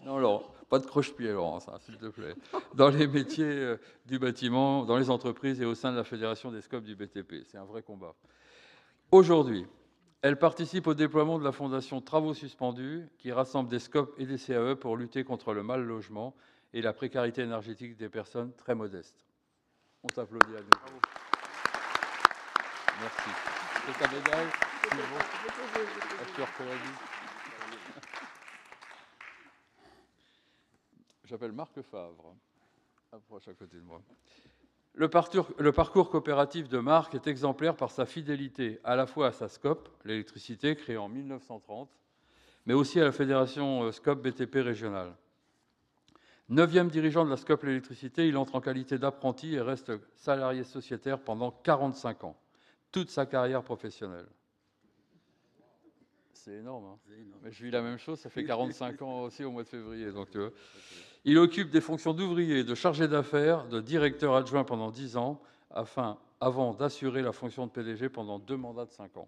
Laurent, pas de croche-pied, Laurence, hein, s'il te plaît. Dans les métiers du bâtiment, dans les entreprises et au sein de la Fédération des SCOP du BTP. C'est un vrai combat. Aujourd'hui, elle participe au déploiement de la fondation Travaux Suspendus, qui rassemble des SCOP et des CAE pour lutter contre le mal logement et la précarité énergétique des personnes très modestes. On t'applaudit à nouveau. Merci. C'est ta médaille. J'appelle Marc Favre. Approche à côté de moi. Le parcours coopératif de Marc est exemplaire par sa fidélité à la fois à sa SCOP, l'électricité, créée en 1930, mais aussi à la Fédération SCOP BTP régionale. 9e dirigeant de la SCOP l'électricité, il entre en qualité d'apprenti et reste salarié sociétaire pendant 45 ans, toute sa carrière professionnelle. C'est énorme, hein. Mais je vis la même chose, ça fait 45 ans aussi au mois de février. Donc, il occupe des fonctions d'ouvrier, de chargé d'affaires, de directeur adjoint pendant 10 ans, avant d'assurer la fonction de PDG pendant 2 mandats de 5 ans.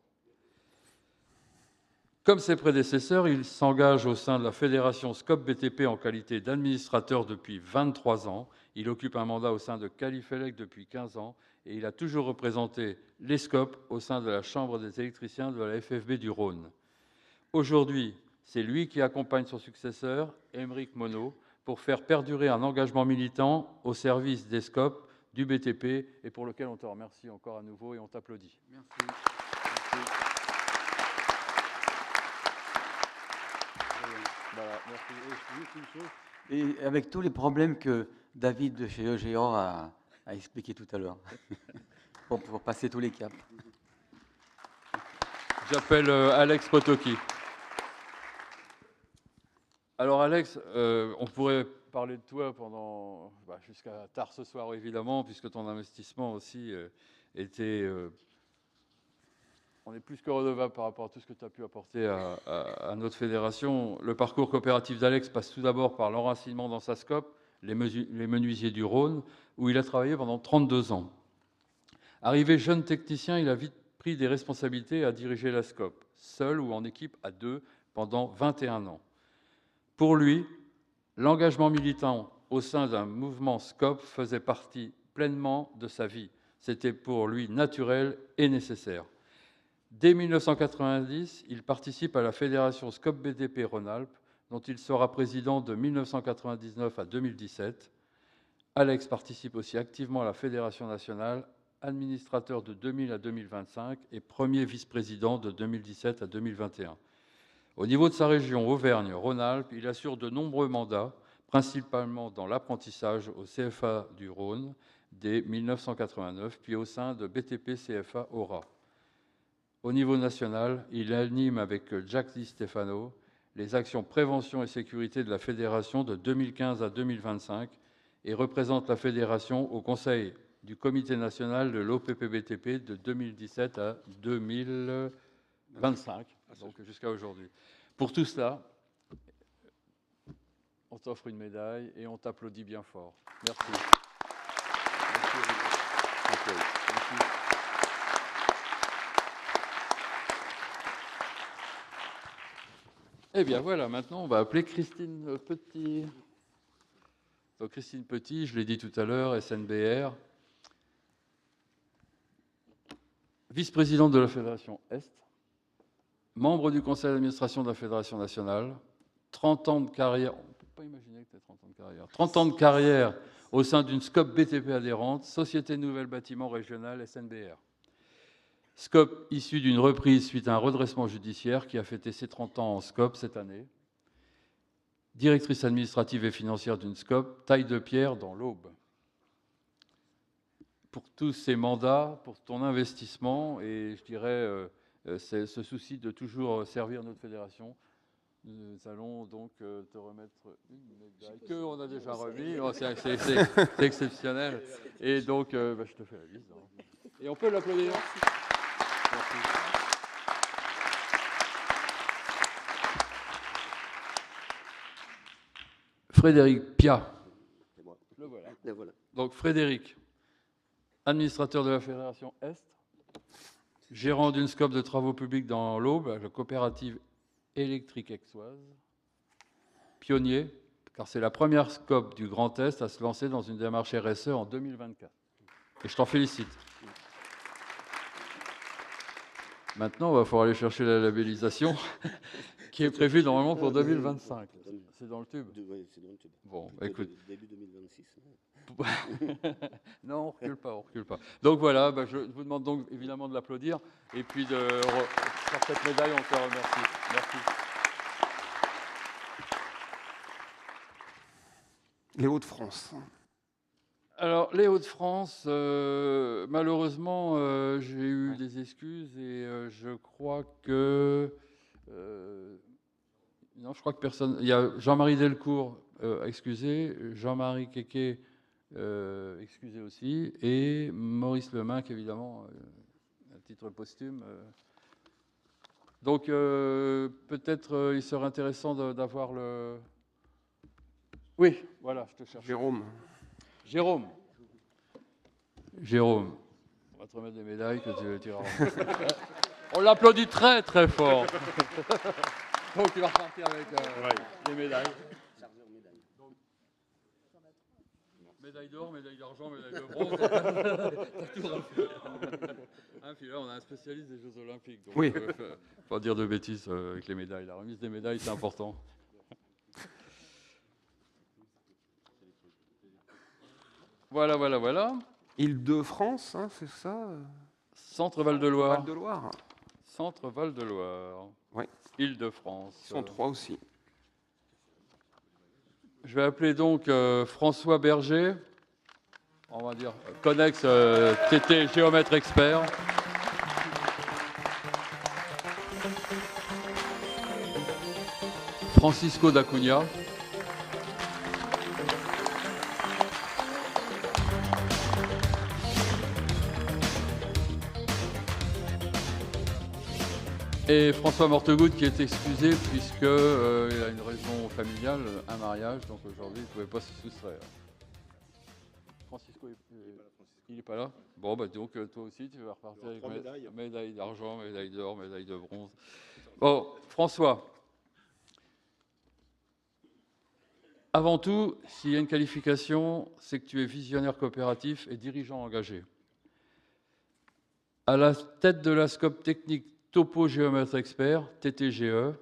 Comme ses prédécesseurs, il s'engage au sein de la Fédération SCOP BTP en qualité d'administrateur depuis 23 ans. Il occupe un mandat au sein de Califelec depuis 15 ans et il a toujours représenté les SCOP au sein de la Chambre des électriciens de la FFB du Rhône. Aujourd'hui, c'est lui qui accompagne son successeur, Aymeric Monod, pour faire perdurer un engagement militant au service des SCOP, du BTP, et pour lequel on te remercie encore à nouveau et on t'applaudit. Merci. Merci. Voilà, merci. Juste une chose. Et avec tous les problèmes que David de chez Géant a expliqué tout à l'heure, pour passer tous les caps. J'appelle Alex Potoki. Alors Alex, on pourrait parler de toi pendant jusqu'à tard ce soir évidemment, puisque ton investissement aussi était... on est plus que redevable par rapport à tout ce que tu as pu apporter à notre fédération. Le parcours coopératif d'Alex passe tout d'abord par l'enracinement dans sa SCOP, les menuisiers du Rhône, où il a travaillé pendant 32 ans. Arrivé jeune technicien, il a vite pris des responsabilités à diriger la SCOP, seul ou en équipe à 2 pendant 21 ans. Pour lui, l'engagement militant au sein d'un mouvement SCOP faisait partie pleinement de sa vie. C'était pour lui naturel et nécessaire. Dès 1990, il participe à la Fédération SCOP BTP Rhône-Alpes, dont il sera président de 1999 à 2017. Alex participe aussi activement à la Fédération nationale, administrateur de 2000 à 2025 et premier vice-président de 2017 à 2021. Au niveau de sa région, Auvergne-Rhône-Alpes, il assure de nombreux mandats, principalement dans l'apprentissage au CFA du Rhône dès 1989, puis au sein de BTP CFA Aura. Au niveau national, il anime avec Jacques Di Stefano les actions prévention et sécurité de la Fédération de 2015 à 2025 et représente la Fédération au Conseil du Comité national de l'OPPBTP de 2017 à 2025, donc jusqu'à aujourd'hui. Pour tout cela, on t'offre une médaille et on t'applaudit bien fort. Merci. Merci. Eh bien voilà, maintenant on va appeler Christine Petit. Donc Christine Petit, je l'ai dit tout à l'heure, SNBR, vice-présidente de la Fédération Est, membre du conseil d'administration de la Fédération nationale, 30 ans de carrière, on ne peut pas imaginer que tu as 30 ans de carrière, 30 ans de carrière au sein d'une SCOP BTP adhérente, Société Nouvelle Bâtiment Régional SNBR. SCOP issue d'une reprise suite à un redressement judiciaire qui a fêté ses 30 ans en SCOP cette année. Directrice administrative et financière d'une SCOP, taille de pierre dans l'Aube. Pour tous ces mandats, pour ton investissement et je dirais ce souci de toujours servir notre fédération, nous allons donc te remettre une médaille qu'on a déjà remise. Oh, c'est exceptionnel. Et donc, je te fais la bise. Et on peut l'applaudir. Merci. Frédéric Piat. Le voilà. Le voilà. Donc Frédéric, administrateur de la Fédération Est, gérant d'une SCOP de travaux publics dans l'Aube, la coopérative électrique aixoise, pionnier, car c'est la première SCOP du Grand Est à se lancer dans une démarche RSE en 2024. Et je t'en félicite. Maintenant, il va falloir aller chercher la labellisation qui est prévue normalement pour 2025. C'est dans le tube? Oui, c'est dans le tube. Bon, écoute. Début 2026. Non, on recule pas. Donc voilà, je vous demande donc évidemment de l'applaudir et puis de faire cette médaille, on te remercie. Merci. Les Hauts-de-France. Alors, les Hauts-de-France, malheureusement, j'ai eu des excuses et je crois que... non, je crois que personne... Il y a Jean-Marie Delcourt, excusé, Jean-Marie Kéké, excusé aussi, et Maurice Leminck, évidemment, à titre posthume. Donc, peut-être il serait intéressant d'avoir le... Oui, voilà, je te cherche. Jérôme, on va te remettre des médailles que tu iras. On l'applaudit très très fort. Donc il va repartir avec des médailles. Donc, médaille d'or, médaille d'argent, médaille de bronze. Puis là, on a un spécialiste des Jeux Olympiques. Donc, oui. Pas dire de bêtises avec les médailles. La remise des médailles, c'est important. Voilà. Île-de-France, hein, c'est ça? Centre Val-de-Loire. Val-de-Loire. Centre Val-de-Loire. Oui. Île-de-France. Ils sont 3 aussi. Je vais appeler donc François Berger, on va dire Connex TT géomètre expert. Francisco d'Acunha. Et François Mortegout qui est excusé puisqu'il a une raison familiale, un mariage, donc aujourd'hui il ne pouvait pas se soustraire. Francisco, il n'est pas là. Bon, donc toi aussi tu vas repartir avec médaille d'argent, médaille d'or, médaille de bronze. Bon, François, avant tout, s'il y a une qualification, c'est que tu es visionnaire coopératif et dirigeant engagé. À la tête de la SCOP technique Topo Géomètre Expert, TTGE,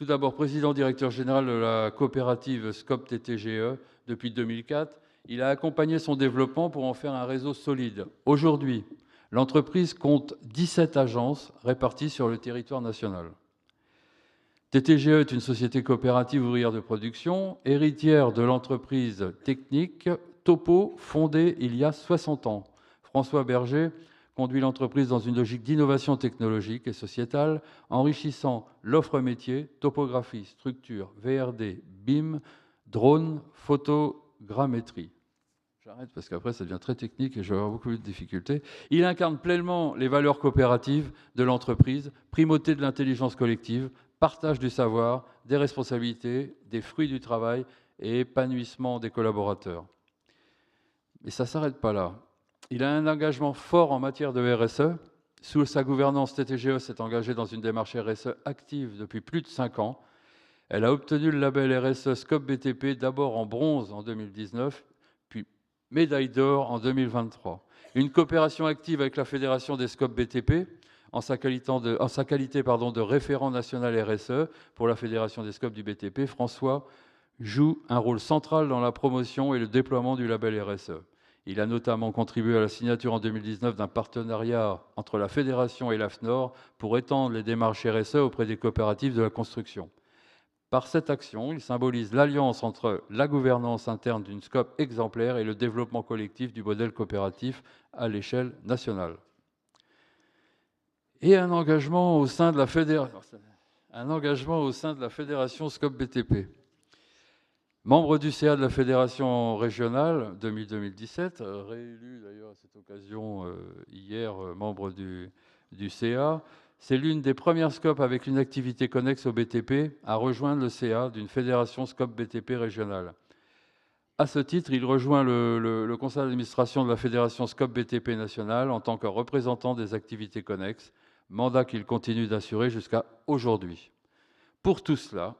Tout d'abord, président-directeur général de la coopérative SCOP TTGE depuis 2004, il a accompagné son développement pour en faire un réseau solide. Aujourd'hui, l'entreprise compte 17 agences réparties sur le territoire national. TTGE est une société coopérative ouvrière de production, héritière de l'entreprise technique Topo, fondée il y a 60 ans. François Berger conduit l'entreprise dans une logique d'innovation technologique et sociétale, enrichissant l'offre métier, topographie, structure, VRD, BIM, drone, photogrammétrie. J'arrête parce qu'après ça devient très technique et je vais avoir beaucoup de difficultés. Il incarne pleinement les valeurs coopératives de l'entreprise, primauté de l'intelligence collective, partage du savoir, des responsabilités, des fruits du travail et épanouissement des collaborateurs. Mais ça ne s'arrête pas là. Il a un engagement fort en matière de RSE. Sous sa gouvernance, TTGE s'est engagée dans une démarche RSE active depuis plus de 5 ans. Elle a obtenu le label RSE SCOP BTP d'abord en bronze en 2019, puis médaille d'or en 2023. Une coopération active avec la Fédération des SCOP BTP, en sa qualité de référent national RSE pour la Fédération des SCOP du BTP, François joue un rôle central dans la promotion et le déploiement du label RSE. Il a notamment contribué à la signature en 2019 d'un partenariat entre la Fédération et l'AFNOR pour étendre les démarches RSE auprès des coopératives de la construction. Par cette action, il symbolise l'alliance entre la gouvernance interne d'une SCOP exemplaire et le développement collectif du modèle coopératif à l'échelle nationale. Et un engagement au sein de la Fédération SCOP BTP. Membre du CA de la Fédération régionale 2017, réélu d'ailleurs à cette occasion hier, membre du CA, c'est l'une des premières SCOP avec une activité connexe au BTP à rejoindre le CA d'une fédération SCOP BTP régionale. À ce titre, il rejoint le conseil d'administration de la Fédération SCOP BTP nationale en tant que représentant des activités connexes, mandat qu'il continue d'assurer jusqu'à aujourd'hui. Pour tout cela,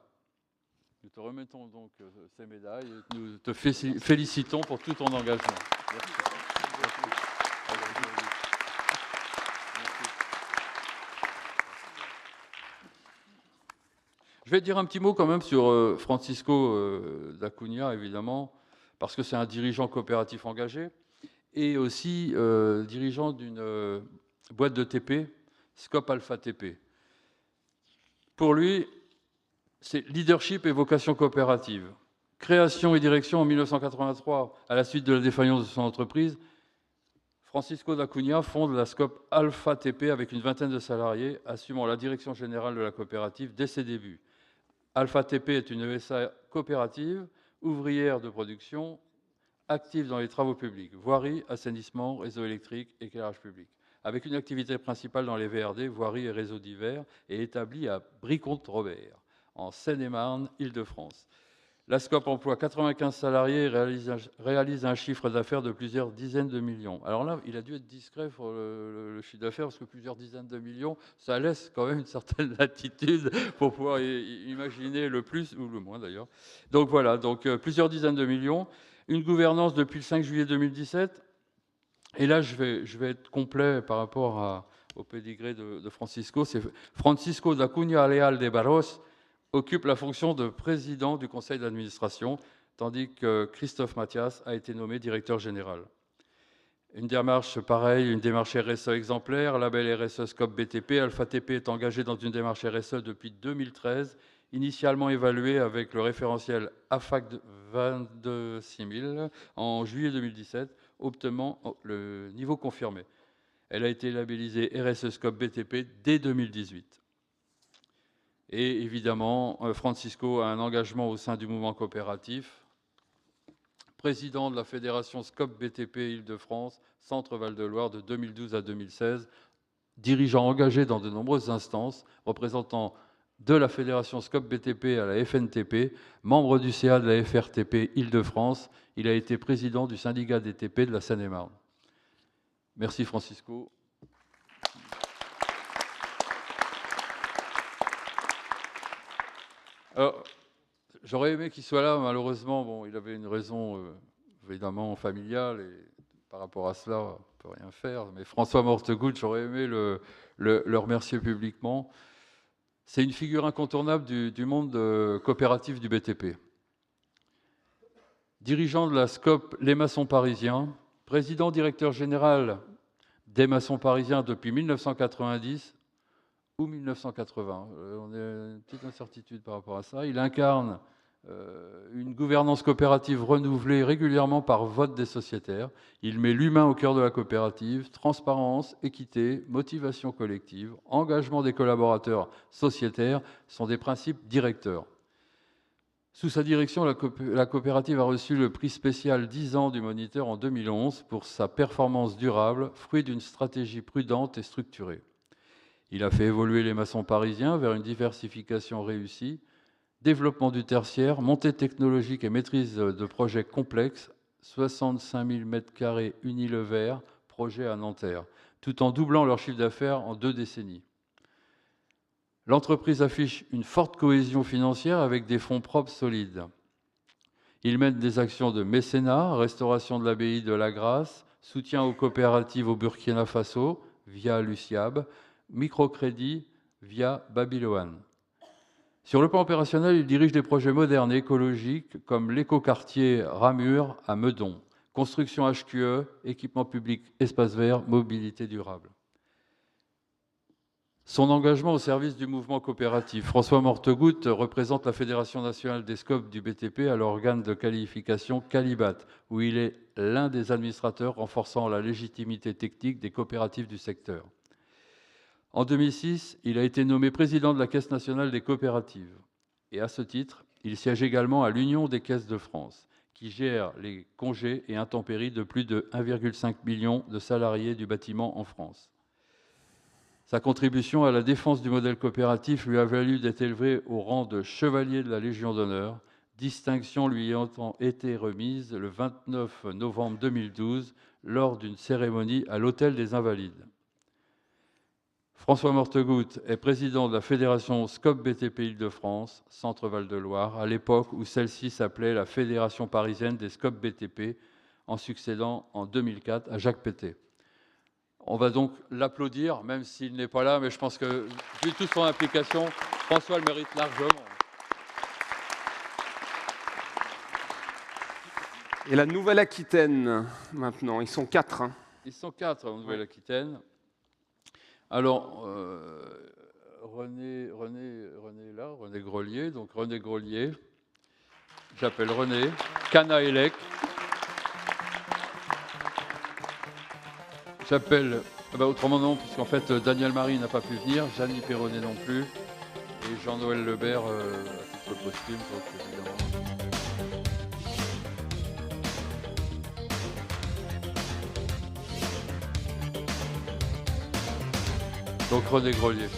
nous te remettons donc ces médailles et nous te félicitons pour tout ton engagement. Merci. Je vais dire un petit mot quand même sur Francisco d'Acunha, évidemment, parce que c'est un dirigeant coopératif engagé et aussi dirigeant d'une boîte de TP, SCOP Alpha TP. Pour lui, c'est leadership et vocation coopérative. Création et direction en 1983, à la suite de la défaillance de son entreprise, Francisco d'Acunha fonde la SCOP Alpha TP avec une vingtaine de salariés, assumant la direction générale de la coopérative dès ses débuts. Alpha TP est une ESA coopérative, ouvrière de production, active dans les travaux publics, voirie, assainissement, réseau électrique, éclairage public, avec une activité principale dans les VRD, voirie et réseaux divers, et établie à Brie-Comte-Robert, en Seine-et-Marne, Île-de-France. La SCOP emploie 95 salariés et réalise un chiffre d'affaires de plusieurs dizaines de millions. Alors là, il a dû être discret pour le chiffre d'affaires, parce que plusieurs dizaines de millions, ça laisse quand même une certaine latitude pour pouvoir imaginer le plus, ou le moins d'ailleurs. Donc voilà, plusieurs dizaines de millions. Une gouvernance depuis le 5 juillet 2017. Et là, je vais être complet par rapport au pédigré de Francisco. C'est Francisco d'Acunha Leal de Barros occupe la fonction de président du conseil d'administration, tandis que Christophe Mathias a été nommé directeur général. Une démarche pareille, une démarche RSE exemplaire, label RSE SCOP BTP. Alpha TP est engagé dans une démarche RSE depuis 2013, initialement évaluée avec le référentiel AFAC 26000 en juillet 2017, obtenant le niveau confirmé. Elle a été labellisée RSE SCOP BTP dès 2018. Et évidemment, Francisco a un engagement au sein du mouvement coopératif, président de la Fédération SCOP BTP Île-de-France, Centre Val-de-Loire de 2012 à 2016, dirigeant engagé dans de nombreuses instances, représentant de la Fédération SCOP BTP à la FNTP, membre du CA de la FRTP Île-de-France. Il a été président du syndicat des TP de la Seine-et-Marne. Merci Francisco. Alors, j'aurais aimé qu'il soit là, malheureusement, bon, il avait une raison évidemment familiale et par rapport à cela, on ne peut rien faire. Mais François Mortegout, j'aurais aimé le remercier publiquement. C'est une figure incontournable du monde coopératif du BTP. Dirigeant de la SCOP Les Maçons Parisiens, président directeur général des Maçons Parisiens depuis 1990 ou 1980. On a une petite incertitude par rapport à ça. Il incarne une gouvernance coopérative renouvelée régulièrement par vote des sociétaires. Il met l'humain au cœur de la coopérative, transparence, équité, motivation collective, engagement des collaborateurs sociétaires sont des principes directeurs. Sous sa direction, la coopérative a reçu le prix spécial 10 ans du Moniteur en 2011 pour sa performance durable, fruit d'une stratégie prudente et structurée. Il a fait évoluer les maçons parisiens vers une diversification réussie, développement du tertiaire, montée technologique et maîtrise de projets complexes, 65 000 m² Unilever, projet à Nanterre, tout en doublant leur chiffre d'affaires en 2 décennies. L'entreprise affiche une forte cohésion financière avec des fonds propres solides. Il mène des actions de mécénat, restauration de l'abbaye de la Grâce, soutien aux coopératives au Burkina Faso via Luciab, microcrédit via Babylone. Sur le plan opérationnel, il dirige des projets modernes et écologiques comme l'écoquartier Ramure à Meudon, construction HQE, équipement public, espace vert, mobilité durable. Son engagement au service du mouvement coopératif. François Mortegoutte représente la Fédération nationale des SCOP du BTP à l'organe de qualification Calibat, où il est l'un des administrateurs renforçant la légitimité technique des coopératives du secteur. En 2006, il a été nommé président de la Caisse nationale des coopératives. Et à ce titre, il siège également à l'Union des caisses de France, qui gère les congés et intempéries de plus de 1,5 million de salariés du bâtiment en France. Sa contribution à la défense du modèle coopératif lui a valu d'être élevé au rang de chevalier de la Légion d'honneur, distinction lui ayant été remise le 29 novembre 2012 lors d'une cérémonie à l'Hôtel des Invalides. François Mortegoutte est président de la Fédération SCOP BTP Île-de-France, Centre Val-de-Loire, à l'époque où celle-ci s'appelait la Fédération parisienne des SCOP BTP, en succédant en 2004 à Jacques Pété. On va donc l'applaudir, même s'il n'est pas là, mais je pense que, vu toute son implication, François le mérite largement. Et la Nouvelle-Aquitaine, maintenant, ils sont 4. Hein. Ils sont 4 en Nouvelle-Aquitaine. Alors, René est là, René Grelier. Donc René Grelier, j'appelle René, Canaélec. J'appelle, autrement non, puisqu'en fait Daniel Marie n'a pas pu venir, Jeanne Perronnet non plus, et Jean-Noël Lebert à titre posthume, donc évidemment. Donc René Grelier.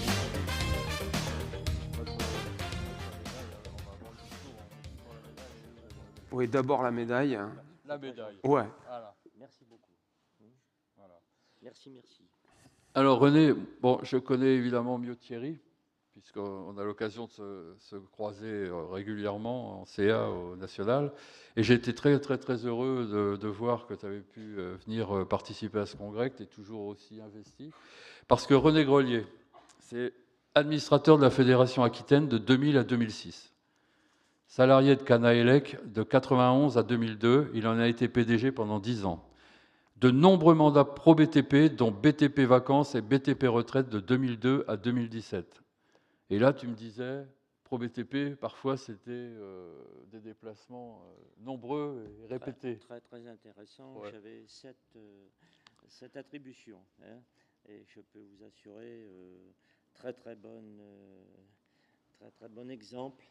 Oui, d'abord la médaille. La médaille. Ouais. Voilà. Merci beaucoup. Voilà. Merci. Alors René, bon, je connais évidemment mieux Thierry, puisqu'on a l'occasion de se croiser régulièrement en CA au national. Et j'ai été très heureux de voir que tu avais pu venir participer à ce congrès, que tu es toujours aussi investi. Parce que René Grelier, c'est administrateur de la Fédération Aquitaine de 2000 à 2006. Salarié de Canaélec de 91 à 2002, il en a été PDG pendant 10 ans. De nombreux mandats pro-BTP, dont BTP Vacances et BTP Retraite de 2002 à 2017. Et là, tu me disais, pro-BTP, parfois c'était des déplacements nombreux et répétés. Très intéressant. Ouais. J'avais cette attribution. Hein, et je peux vous assurer, très bon exemple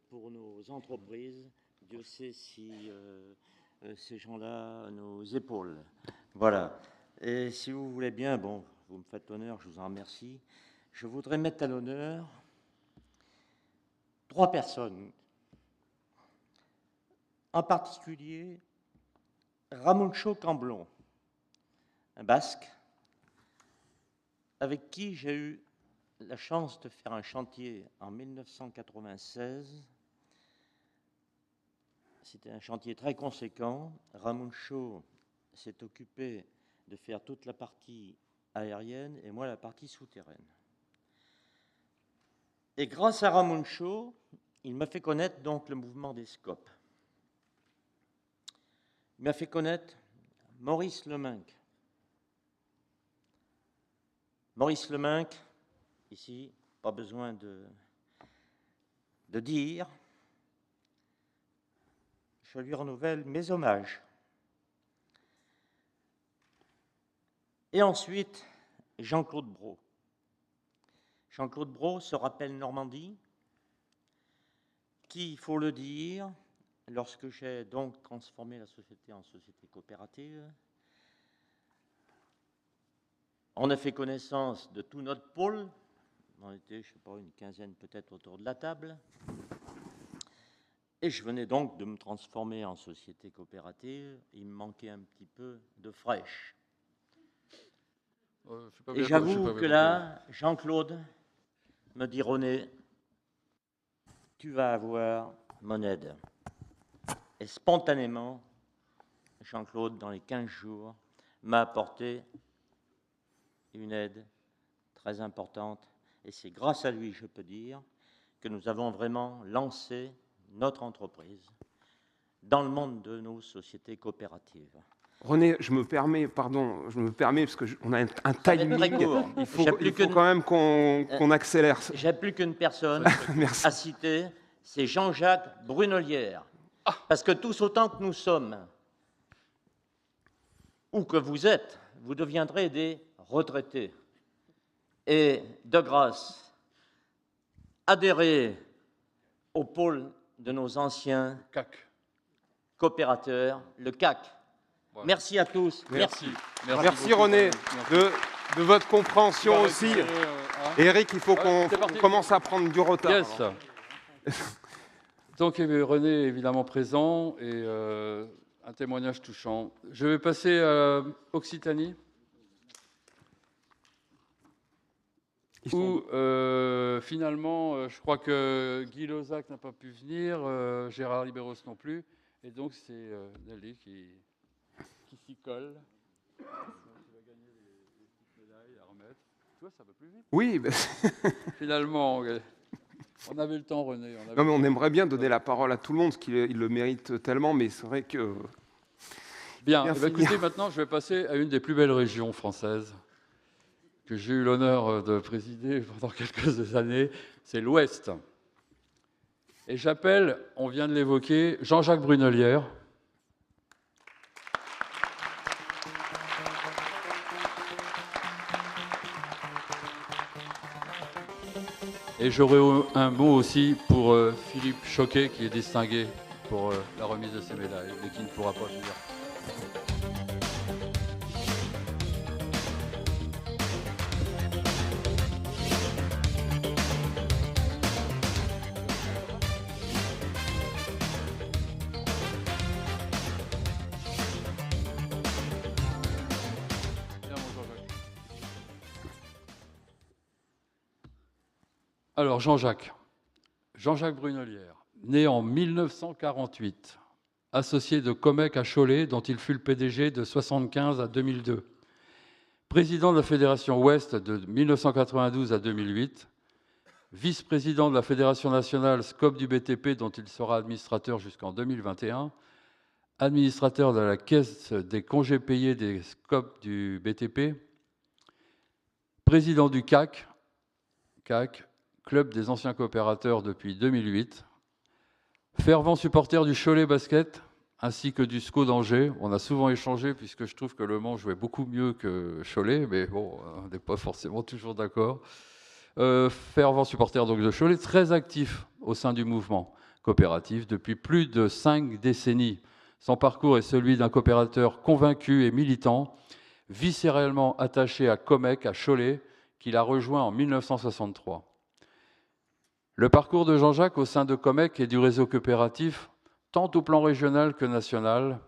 pour nos entreprises. Dieu sait si ces gens-là nous épaulent. Voilà. Et si vous voulez bien, bon, vous me faites l'honneur, je vous en remercie. Je voudrais mettre à l'honneur 3 personnes. En particulier, Ramoncho Camblon, un Basque, avec qui j'ai eu la chance de faire un chantier en 1996. C'était un chantier très conséquent. Ramoncho s'est occupé de faire toute la partie aérienne et moi la partie souterraine. Et grâce à Ramon Shaw, il m'a fait connaître donc le mouvement des scopes. Il m'a fait connaître Maurice Leminck. Maurice Leminck, ici, pas besoin de dire, je lui renouvelle mes hommages. Et ensuite, Jean-Claude Brault. Jean-Claude Brault se rappelle Normandie, qui, il faut le dire, lorsque j'ai donc transformé la société en société coopérative, on a fait connaissance de tout notre pôle. On était, je ne sais pas, une quinzaine peut-être autour de la table. Et je venais donc de me transformer en société coopérative. Il me manquait un petit peu de fraîche. Et j'avoue que là, Jean-Claude me dit, René, tu vas avoir mon aide. Et spontanément, Jean-Claude, dans les 15 jours, m'a apporté une aide très importante. Et c'est grâce à lui, je peux dire, que nous avons vraiment lancé notre entreprise dans le monde de nos sociétés coopératives. René, je me permets, parce qu'on a un timing. Il faut quand même qu'on accélère. J'ai plus qu'une personne à citer, c'est Jean-Jacques Brunelière. Parce que tous autant que nous sommes, ou que vous êtes, vous deviendrez des retraités. Et de grâce, adhérez au pôle de nos anciens coopérateurs, le CAC. Voilà. Merci à tous. Merci René de votre compréhension aussi. Eric, il faut qu'on commence à prendre du retard. Yes. Donc René est évidemment présent et un témoignage touchant. Je vais passer à Occitanie. Où finalement, je crois que Guy Lozac n'a pas pu venir, Gérard Libéros non plus, et donc c'est Nelly qui s'y colle. Tu vas gagner des petites médailles à remettre. Tu vois, ça va plus vite. Oui. Finalement, on avait le temps, René. Non, mais on aimerait bien donner la parole à tout le monde, parce qu'il le mérite tellement, mais c'est vrai que... Bien, écoutez, maintenant, je vais passer à une des plus belles régions françaises que j'ai eu l'honneur de présider pendant quelques années, c'est l'Ouest. Et j'appelle, on vient de l'évoquer, Jean-Jacques Brunelière. Et j'aurai un mot aussi pour Philippe Choquet, qui est distingué pour la remise de ses médailles, mais qui ne pourra pas venir. Alors Jean-Jacques Brunelière, né en 1948, associé de Comec à Cholet, dont il fut le PDG de 1975 à 2002, président de la Fédération Ouest de 1992 à 2008, vice-président de la Fédération nationale SCOP du BTP, dont il sera administrateur jusqu'en 2021, administrateur de la Caisse des congés payés des SCOP du BTP, président du CAC, Club des anciens coopérateurs depuis 2008, fervent supporter du Cholet Basket ainsi que du SCO d'Angers. On a souvent échangé puisque je trouve que Le Mans jouait beaucoup mieux que Cholet, mais bon, on n'est pas forcément toujours d'accord. Fervent supporter donc de Cholet, très actif au sein du mouvement coopératif depuis plus de 5 décennies. Son parcours est celui d'un coopérateur convaincu et militant, viscéralement attaché à Comec, à Cholet, qu'il a rejoint en 1963. Le parcours de Jean-Jacques au sein de Comec et du réseau coopératif, tant au plan régional que national,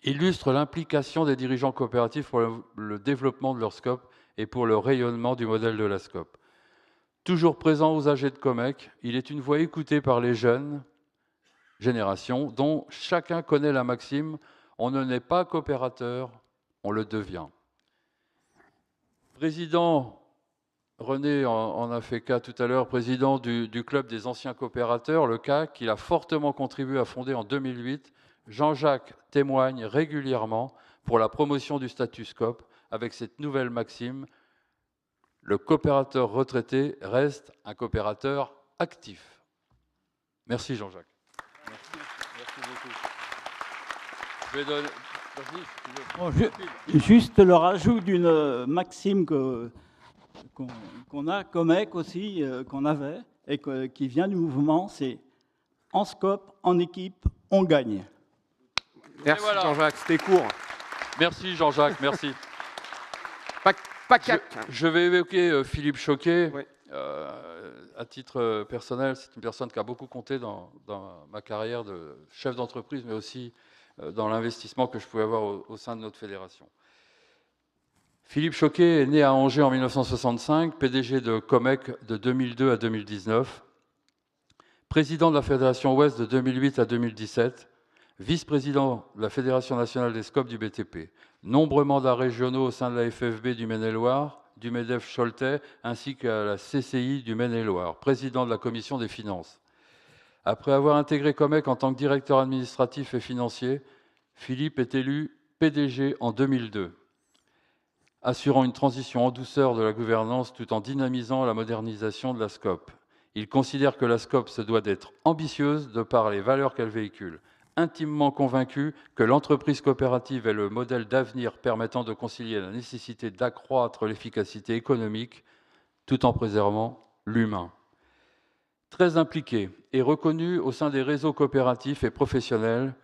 illustre l'implication des dirigeants coopératifs pour le développement de leur SCOP et pour le rayonnement du modèle de la SCOP. Toujours présent aux âgés de Comec, il est une voix écoutée par les jeunes générations, dont chacun connaît la maxime « on ne naît pas coopérateur, on le devient ». Président René en a fait cas tout à l'heure, président du Club des anciens coopérateurs, le CAC, qu'il a fortement contribué à fonder en 2008. Jean-Jacques témoigne régulièrement pour la promotion du statut SCOP avec cette nouvelle maxime: le coopérateur retraité reste un coopérateur actif. Merci Jean-Jacques. Merci beaucoup. Je vais donner... Juste le rajout d'une maxime qu'on a, Comec aussi, qu'on avait, et qui vient du mouvement, c'est en SCOP, en équipe, on gagne. Merci voilà. Jean-Jacques, c'était court. Merci Jean-Jacques, merci. Pacac. Je vais évoquer Philippe Choquet. Oui. À titre personnel, c'est une personne qui a beaucoup compté dans ma carrière de chef d'entreprise, mais aussi dans l'investissement que je pouvais avoir au sein de notre fédération. Philippe Choquet est né à Angers en 1965, PDG de Comec de 2002 à 2019, président de la Fédération Ouest de 2008 à 2017, vice-président de la Fédération nationale des SCOP du BTP, nombreux mandats régionaux au sein de la FFB du Maine-et-Loire, du MEDEF Choletais, ainsi qu'à la CCI du Maine-et-Loire, président de la Commission des finances. Après avoir intégré Comec en tant que directeur administratif et financier, Philippe est élu PDG en 2002, assurant une transition en douceur de la gouvernance tout en dynamisant la modernisation de la SCOP. Il considère que la SCOP se doit d'être ambitieuse de par les valeurs qu'elle véhicule, intimement convaincu que l'entreprise coopérative est le modèle d'avenir permettant de concilier la nécessité d'accroître l'efficacité économique tout en préservant l'humain. Très impliqué et reconnu au sein des réseaux coopératifs et professionnels,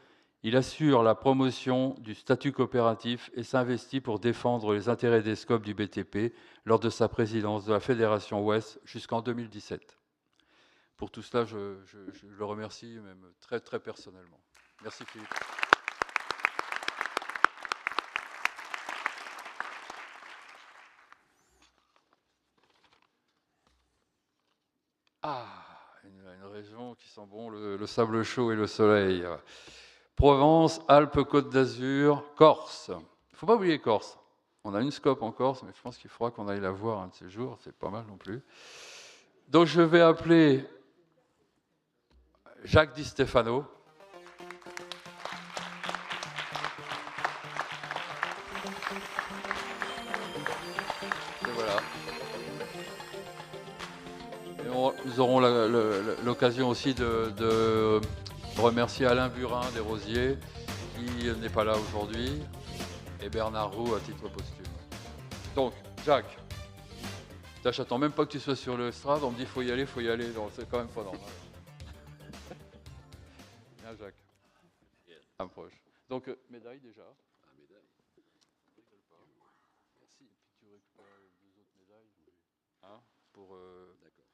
il assure la promotion du statut coopératif et s'investit pour défendre les intérêts des SCOP du BTP lors de sa présidence de la Fédération Ouest jusqu'en 2017. Pour tout cela, je le remercie même très, très personnellement. Merci Philippe. Ah, une région qui sent bon le sable chaud et le soleil. Provence, Alpes, Côte d'Azur, Corse. Il ne faut pas oublier Corse. On a une SCOP en Corse, mais je pense qu'il faudra qu'on aille la voir un de ces jours. C'est pas mal non plus. Donc je vais appeler Jacques Di Stefano. Et voilà. Et nous aurons l'occasion aussi de remercier Alain Burin des Rosiers, qui n'est pas là aujourd'hui, et Bernard Roux à titre posthume. Donc, Jacques, j'attends même pas que tu sois sur le estrade, on me dit faut y aller, donc c'est quand même pas normal. Bien, Jacques. Approche. Donc, médaille déjà. Médaille. Merci. Et puis tu récupères les 2 autres médailles. Hein, pour. D'accord.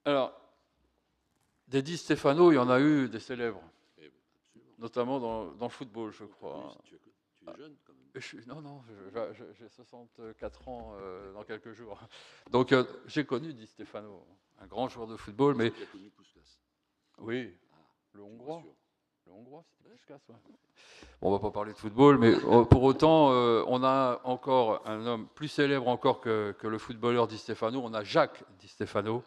Alors. Des Di Stefano, il y en a eu des célèbres, notamment dans le football, je crois. Tu es jeune quand même. Non, j'ai 64 ans dans quelques jours. Donc j'ai connu Di Stefano, un grand joueur de football. Mais... Tu as connu Puskas. Oui, le Hongrois. Le Hongrois, c'était Puskas, ouais. Bon, on ne va pas parler de football, mais pour autant, on a encore un homme plus célèbre encore que le footballeur Di Stefano. On a Jacques Di Stefano.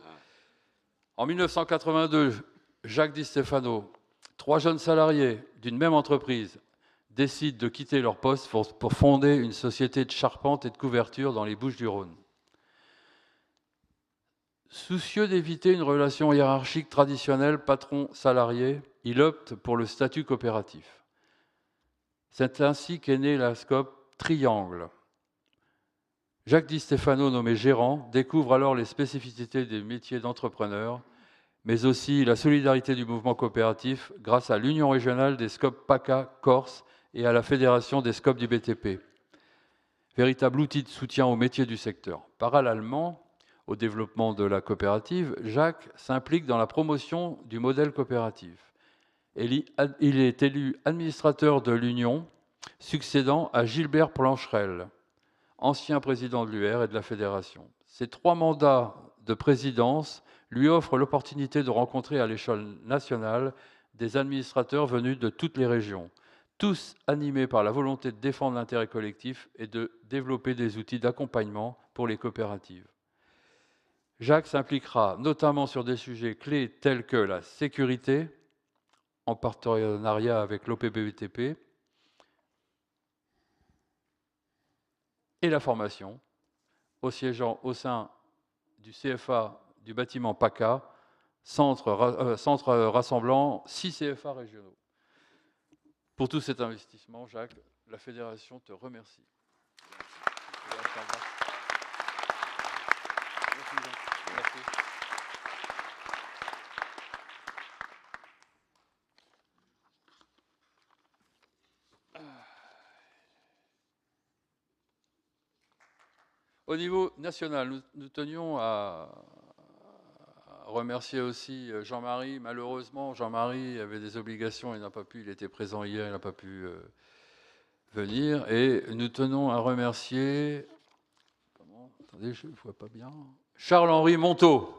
En 1982, Jacques Di Stefano, 3 jeunes salariés d'une même entreprise, décident de quitter leur poste pour fonder une société de charpente et de couverture dans les Bouches-du-Rhône. Soucieux d'éviter une relation hiérarchique traditionnelle patron-salarié, il opte pour le statut coopératif. C'est ainsi qu'est née la SCOP Triangle. Jacques Di Stefano, nommé gérant, découvre alors les spécificités des métiers d'entrepreneur, mais aussi la solidarité du mouvement coopératif grâce à l'Union régionale des SCOP PACA Corse et à la Fédération des SCOP du BTP, véritable outil de soutien aux métiers du secteur. Parallèlement au développement de la coopérative, Jacques s'implique dans la promotion du modèle coopératif. Il est élu administrateur de l'Union, succédant à Gilbert Plancherel, ancien président de l'UR et de la Fédération. Ces 3 mandats de présidence lui offrent l'opportunité de rencontrer à l'échelle nationale des administrateurs venus de toutes les régions, tous animés par la volonté de défendre l'intérêt collectif et de développer des outils d'accompagnement pour les coopératives. Jacques s'impliquera notamment sur des sujets clés tels que la sécurité, en partenariat avec l'OPBTP, et la formation, au siégeant au sein du CFA du bâtiment PACA, centre rassemblant 6 CFA régionaux. Pour tout cet investissement, Jacques, la Fédération te remercie. Merci. Au niveau national, nous tenions à remercier aussi Jean-Marie. Malheureusement, Jean-Marie avait des obligations, il n'a pas pu, il était présent hier, il n'a pas pu venir. Et nous tenons à remercier, attendez, je ne vois pas bien, Charles-Henri Monteau.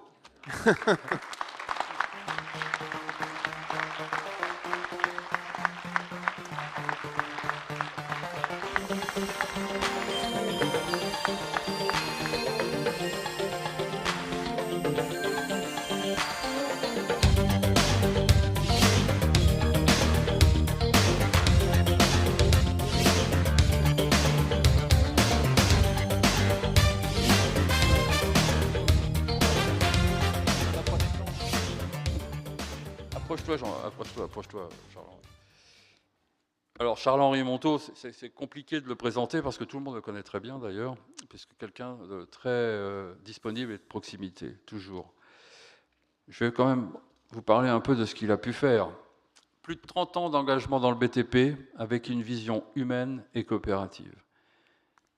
Approche-toi, Charles-Henri. Alors, Charles-Henri Monteau, c'est compliqué de le présenter parce que tout le monde le connaît très bien d'ailleurs, puisque quelqu'un de très disponible et de proximité, toujours. Je vais quand même vous parler un peu de ce qu'il a pu faire. Plus de 30 ans d'engagement dans le BTP avec une vision humaine et coopérative.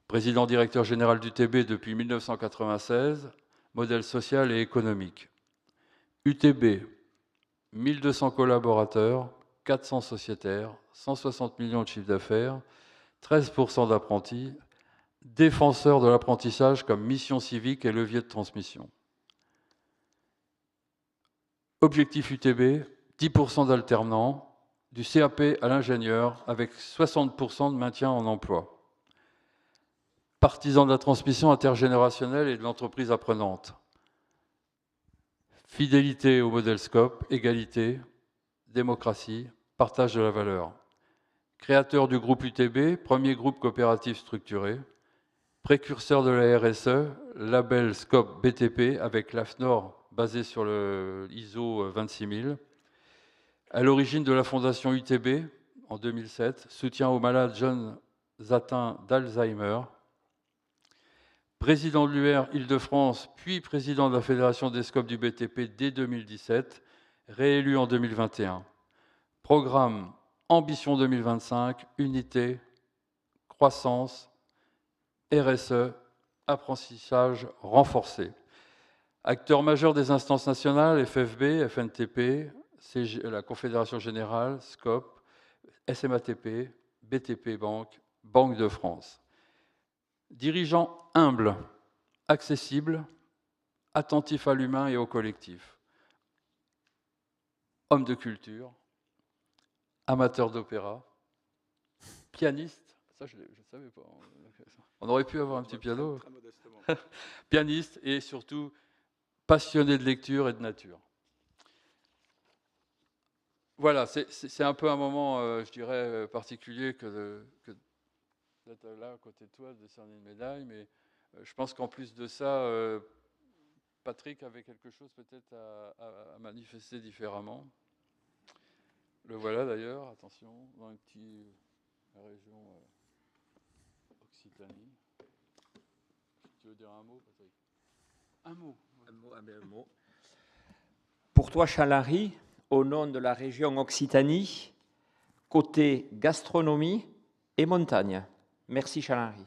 Président directeur général du TB depuis 1996, modèle social et économique. UTB, 1200 collaborateurs, 400 sociétaires, 160 millions de chiffre d'affaires, 13% d'apprentis, défenseur de l'apprentissage comme mission civique et levier de transmission. Objectif UTB, 10% d'alternants, du CAP à l'ingénieur avec 60% de maintien en emploi. Partisan de la transmission intergénérationnelle et de l'entreprise apprenante. Fidélité au modèle SCOP, égalité, démocratie, partage de la valeur. Créateur du groupe UTB, premier groupe coopératif structuré. Précurseur de la RSE, label SCOP BTP avec l'AFNOR basé sur le ISO 26000. À l'origine de la fondation UTB en 2007, soutien aux malades jeunes atteints d'Alzheimer. Président de l'UR Île-de-France, puis président de la Fédération des SCOP du BTP dès 2017, réélu en 2021. Programme Ambition 2025, unité, croissance, RSE, apprentissage renforcé. Acteur majeur des instances nationales, FFB, FNTP, la Confédération Générale, SCOP, SMATP, BTP Banque, Banque de France. Dirigeant humble, accessible, attentif à l'humain et au collectif. Homme de culture, amateur d'opéra, pianiste, ça je ne savais pas, on aurait pu avoir un petit piano, pianiste et surtout passionné de lecture et de nature. Voilà, c'est un peu un moment, je dirais, particulier que d'être là à côté de toi, de décerner une médaille, mais je pense qu'en plus de ça, Patrick avait quelque chose peut-être à manifester différemment. Le voilà d'ailleurs, attention, dans la région Occitanie. Tu veux dire un mot, Patrick? Un mot. Un mot. Pour toi, Charles-Henri, au nom de la région Occitanie, côté gastronomie et montagne. Merci Charles-Henri.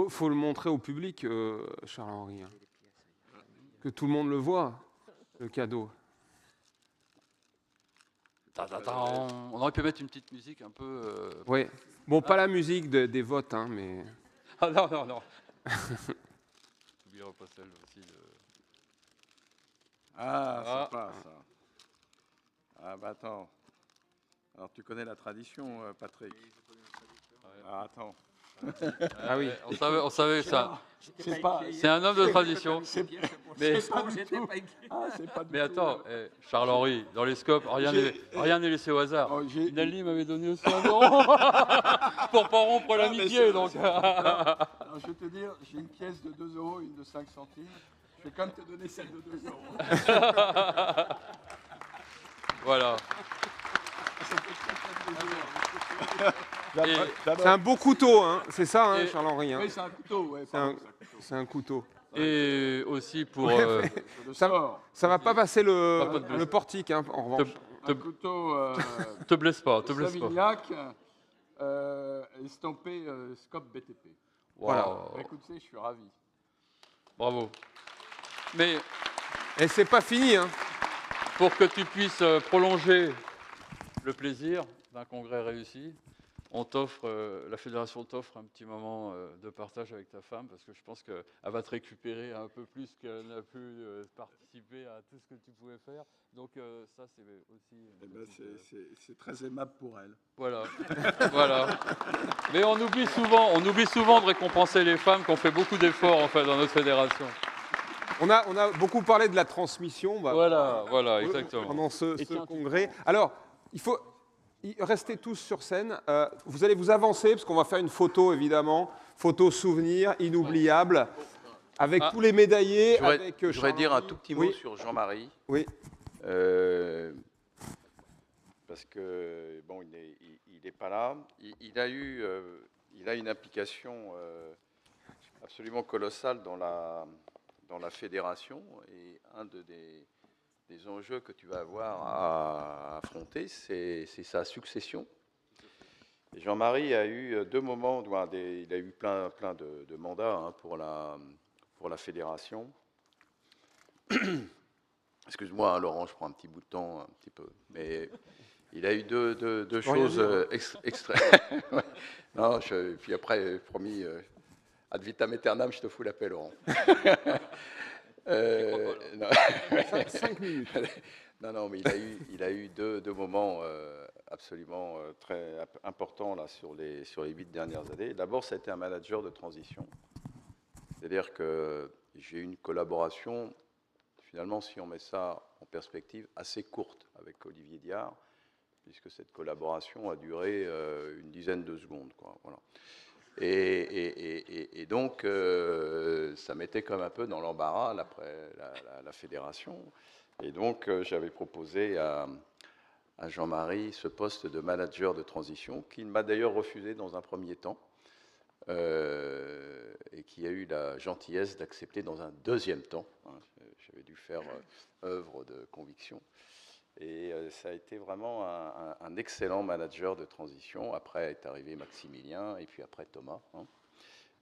Faut le montrer au public, Charles-Henri. Que tout le monde le voit, le cadeau. On aurait pu mettre une petite musique un peu... Oui. Bon, pas la musique des votes, hein, mais... Ah non. Tu n'oublieras pas celle aussi de... Ah, c'est pas ça. Ah, bah attends. Alors, tu connais la tradition, Patrick? Ah, attends. Ah oui. On savait ça. C'est pas... C'est un homme de tradition. Mais, Mais attends, Charles-Henri, dans les scopes, rien n'est laissé au hasard. Nali m'avait donné aussi 1 euro pour pas rompre l'amitié. Donc. Alors, je vais te dire, j'ai une pièce de 2 euros, une de 5 centimes. Je vais quand même te donner celle de 2 euros. Voilà. C'est un beau couteau, hein. C'est ça, hein, Charles-Henri. Hein. Oui, c'est un couteau. Ouais, c'est un couteau. Et aussi pour... ça ne va pas passer le portique, hein, en revanche. Un couteau... te blesse pas, te blesse pas. Savignac, estampé Scope BTP. Voilà. Bah, écoute, je suis ravi. Bravo. Mais... Et c'est pas fini, hein. Pour que tu puisses prolonger le plaisir d'un congrès réussi, on t'offre, la fédération t'offre un petit moment de partage avec ta femme, parce que je pense qu'elle va te récupérer un peu plus qu'elle n'a pu participer à tout ce que tu pouvais faire. Donc ça, c'est aussi... c'est très aimable pour elle. Voilà. Voilà. Mais on oublie souvent de récompenser les femmes qui ont fait beaucoup d'efforts en fait, dans notre fédération. On a beaucoup parlé de la transmission. Voilà, exactement. Pendant ce congrès. Alors, il faut rester tous sur scène. Vous allez vous avancer, parce qu'on va faire une photo, évidemment. Photo souvenir, inoubliable, avec tous les médaillés. Je voudrais dire un tout petit mot sur Jean-Marie. Oui. Parce que, bon, il n'est pas là. Il a une implication absolument colossale dans la fédération. Et un des enjeux que tu vas avoir à affronter, c'est sa succession. Et Jean-Marie a eu 2 moments, il a eu plein de mandats hein, pour la fédération. Excuse-moi, hein, Laurent, je prends un petit bout de temps, un petit peu. Mais il a eu deux choses extrêmes. Ouais. Non, puis après, promis, ad vitam aeternam, je te fous la paix, Laurent. 5 minutes. Non, mais il a eu deux moments absolument très importants là, sur les 8 dernières années. D'abord, ça a été un manager de transition. C'est-à-dire que j'ai eu une collaboration, finalement, si on met ça en perspective, assez courte avec Olivier Diard, puisque cette collaboration a duré une dizaine de secondes. Quoi, voilà. Et donc, ça mettait comme un peu dans l'embarras après la fédération. Et donc, j'avais proposé à Jean-Marie ce poste de manager de transition, qu'il m'a d'ailleurs refusé dans un premier temps, et qui a eu la gentillesse d'accepter dans un deuxième temps. Hein. J'avais dû faire œuvre de conviction. Et ça a été vraiment un excellent manager de transition. Après est arrivé Maximilien et puis après Thomas. Hein.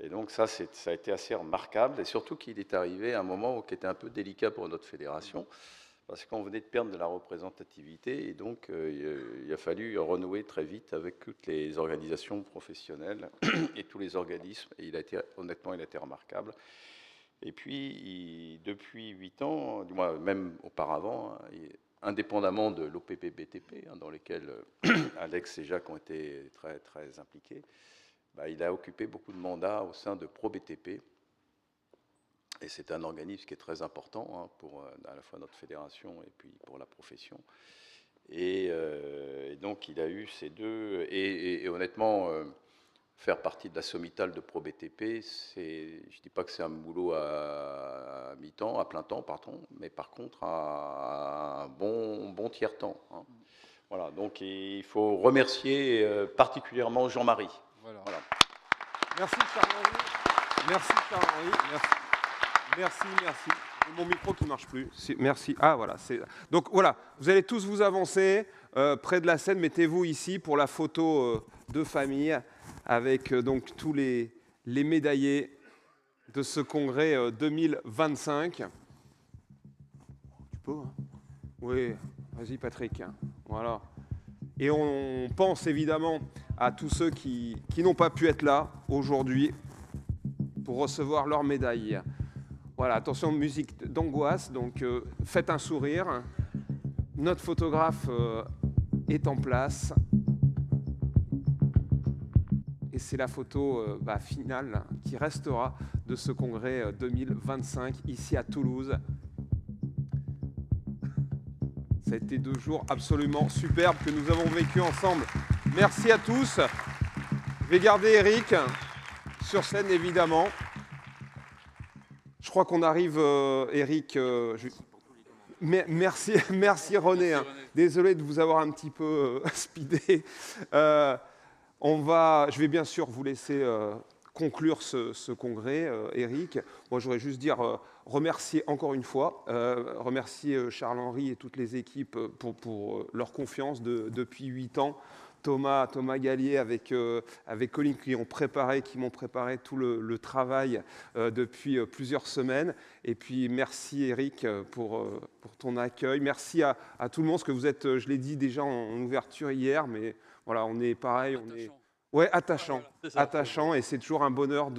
Et donc ça a été assez remarquable. Et surtout qu'il est arrivé à un moment qui était un peu délicat pour notre fédération, parce qu'on venait de perdre de la représentativité. Et donc il a fallu renouer très vite avec toutes les organisations professionnelles et tous les organismes. Et honnêtement, il a été remarquable. Et puis, depuis 8 ans, du moins même auparavant, hein, indépendamment de l'OPP-BTP, hein, dans lesquels Alex et Jacques ont été très, très impliqués, il a occupé beaucoup de mandats au sein de ProBTP. Et c'est un organisme qui est très important hein, pour à la fois notre fédération et puis pour la profession. Et donc, il a eu ces deux... Et honnêtement, faire partie de la Somital de ProBTP, je ne dis pas que c'est un boulot à mi-temps, à plein temps, pardon, mais par contre à un bon tiers-temps. Hein. Voilà, donc il faut remercier particulièrement Jean-Marie. Voilà. Merci Charles-Henri. Merci Charles-Henri. Merci. Mon micro qui ne marche plus. Merci. Ah voilà. Donc voilà, vous allez tous vous avancer près de la scène. Mettez-vous ici pour la photo de famille avec donc tous les médaillés de ce congrès 2025. Tu peux hein? Oui, vas-y Patrick. Voilà. Et on pense évidemment à tous ceux qui n'ont pas pu être là aujourd'hui pour recevoir leur médaille. Voilà, attention, musique d'angoisse, donc faites un sourire. Notre photographe est en place. Et c'est la photo finale qui restera de ce congrès 2025 ici à Toulouse. Ça a été 2 jours absolument superbes que nous avons vécu ensemble. Merci à tous. Je vais garder Eric sur scène, évidemment. Je crois qu'on arrive, Eric. Merci René. Hein. Désolé de vous avoir un petit peu speedé. Je vais bien sûr vous laisser conclure ce congrès, Eric. Moi, je voudrais juste dire remercier encore une fois, remercier Charles-Henri et toutes les équipes pour leur confiance depuis 8 ans. Thomas Gallier avec Colin qui m'ont préparé tout le travail depuis plusieurs semaines. Et puis merci Eric pour ton accueil. Merci à tout le monde, parce que vous êtes, je l'ai dit déjà en ouverture hier, mais voilà, on est pareil, attachant. Attachant, et c'est toujours un bonheur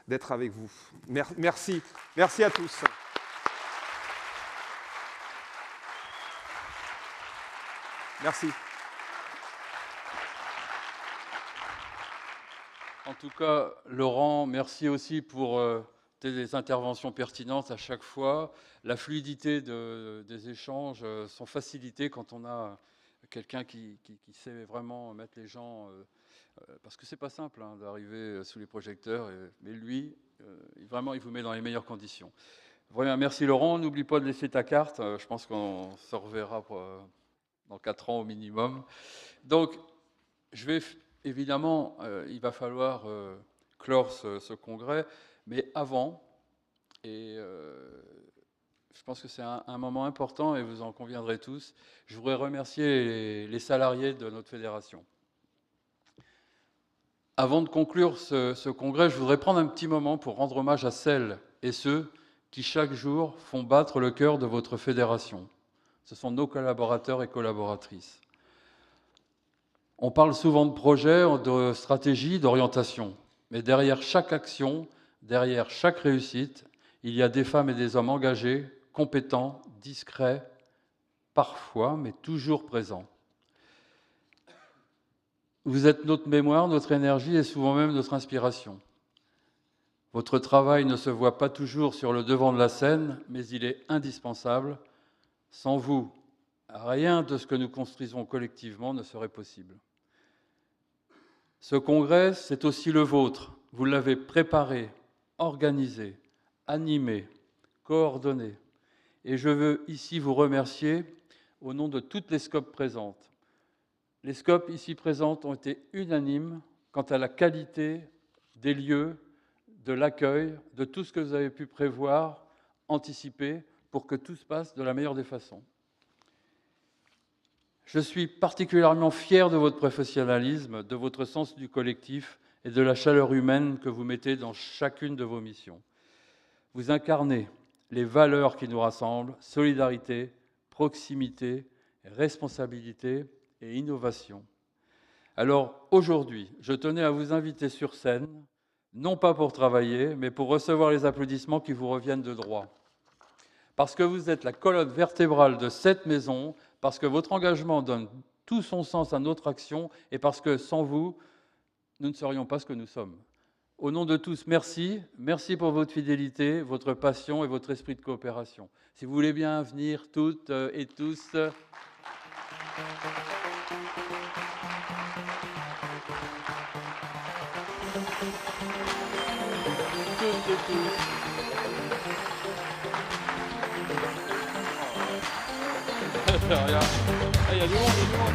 d'être avec vous. Merci à tous. Merci. En tout cas, Laurent, merci aussi pour tes interventions pertinentes à chaque fois. La fluidité des échanges sont facilitées quand on a quelqu'un qui sait vraiment mettre les gens... parce que c'est pas simple d'arriver sous les projecteurs, mais lui, vraiment, il vous met dans les meilleures conditions. Vraiment, merci Laurent. N'oublie pas de laisser ta carte. Je pense qu'on se reverra dans 4 ans au minimum. Donc, évidemment, il va falloir clore ce congrès, mais avant, et je pense que c'est un moment important, et vous en conviendrez tous, je voudrais remercier les salariés de notre fédération. Avant de conclure ce congrès, je voudrais prendre un petit moment pour rendre hommage à celles et ceux qui, chaque jour, font battre le cœur de votre fédération. Ce sont nos collaborateurs et collaboratrices. On parle souvent de projets, de stratégie, d'orientation. Mais derrière chaque action, derrière chaque réussite, il y a des femmes et des hommes engagés, compétents, discrets, parfois, mais toujours présents. Vous êtes notre mémoire, notre énergie et souvent même notre inspiration. Votre travail ne se voit pas toujours sur le devant de la scène, mais il est indispensable. Sans vous, rien de ce que nous construisons collectivement ne serait possible. Ce congrès, c'est aussi le vôtre. Vous l'avez préparé, organisé, animé, coordonné. Et je veux ici vous remercier au nom de toutes les SCOP présentes. Les SCOP ici présentes ont été unanimes quant à la qualité des lieux, de l'accueil, de tout ce que vous avez pu prévoir, anticiper, pour que tout se passe de la meilleure des façons. Je suis particulièrement fier de votre professionnalisme, de votre sens du collectif et de la chaleur humaine que vous mettez dans chacune de vos missions. Vous incarnez les valeurs qui nous rassemblent, solidarité, proximité, responsabilité et innovation. Alors aujourd'hui, je tenais à vous inviter sur scène, non pas pour travailler, mais pour recevoir les applaudissements qui vous reviennent de droit. Parce que vous êtes la colonne vertébrale de cette maison, parce que votre engagement donne tout son sens à notre action et parce que sans vous, nous ne serions pas ce que nous sommes. Au nom de tous, merci. Merci pour votre fidélité, votre passion et votre esprit de coopération. Si vous voulez bien venir toutes et tous. Toutes et tous. Regarde. Ah, il y a du monde, il y a du monde.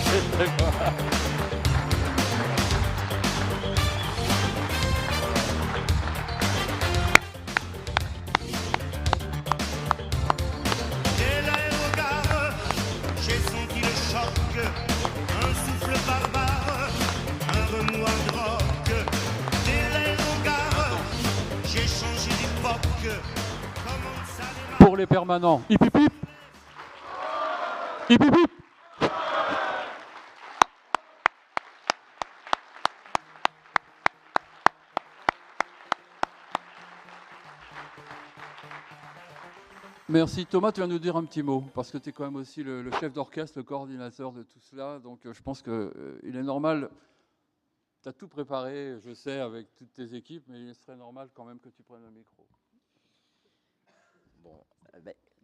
C'est très bon. Dès l'aérogare, j'ai senti le choc, un souffle barbare, un remous en drogue. Dès l'aérogare, j'ai changé d'époque. Comment ça démarre? Pour les permanents. Hip hip hip. Hip, hip, hip. Merci. Thomas, tu vas nous dire un petit mot, parce que tu es quand même aussi le chef d'orchestre, le coordinateur de tout cela. Donc je pense qu'il est normal, tu as tout préparé, je sais, avec toutes tes équipes, mais il serait normal quand même que tu prennes le micro. Bon,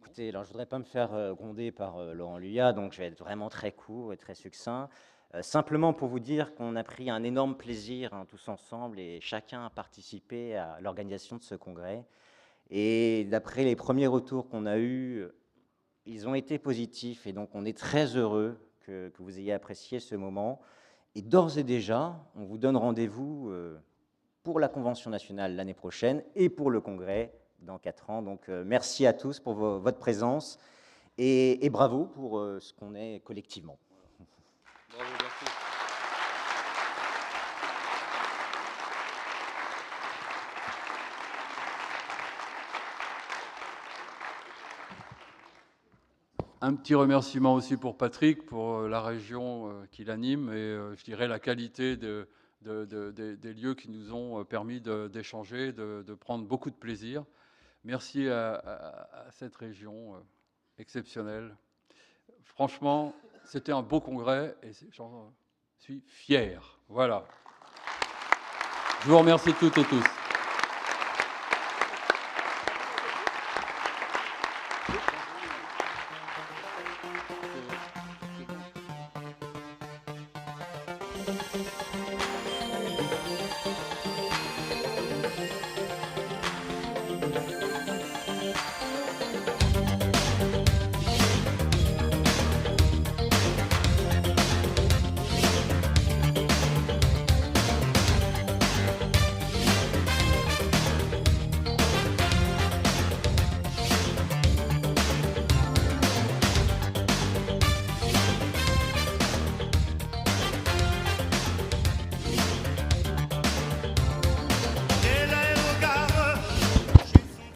écoutez, alors, je ne voudrais pas me faire gronder par Laurent Luyat, donc je vais être vraiment très court et très succinct. Simplement pour vous dire qu'on a pris un énorme plaisir tous ensemble et chacun a participé à l'organisation de ce congrès. Et d'après les premiers retours qu'on a eus, ils ont été positifs et donc on est très heureux que vous ayez apprécié ce moment. Et d'ores et déjà, on vous donne rendez-vous pour la Convention nationale l'année prochaine et pour le congrès dans 4 ans. Donc merci à tous pour votre présence et bravo pour ce qu'on est collectivement. Bravo, merci. Un petit remerciement aussi pour Patrick, pour la région qu'il anime et je dirais la qualité des lieux qui nous ont permis d'échanger, de prendre beaucoup de plaisir. Merci à cette région exceptionnelle. Franchement, c'était un beau congrès et j'en suis fier. Voilà. Je vous remercie toutes et tous.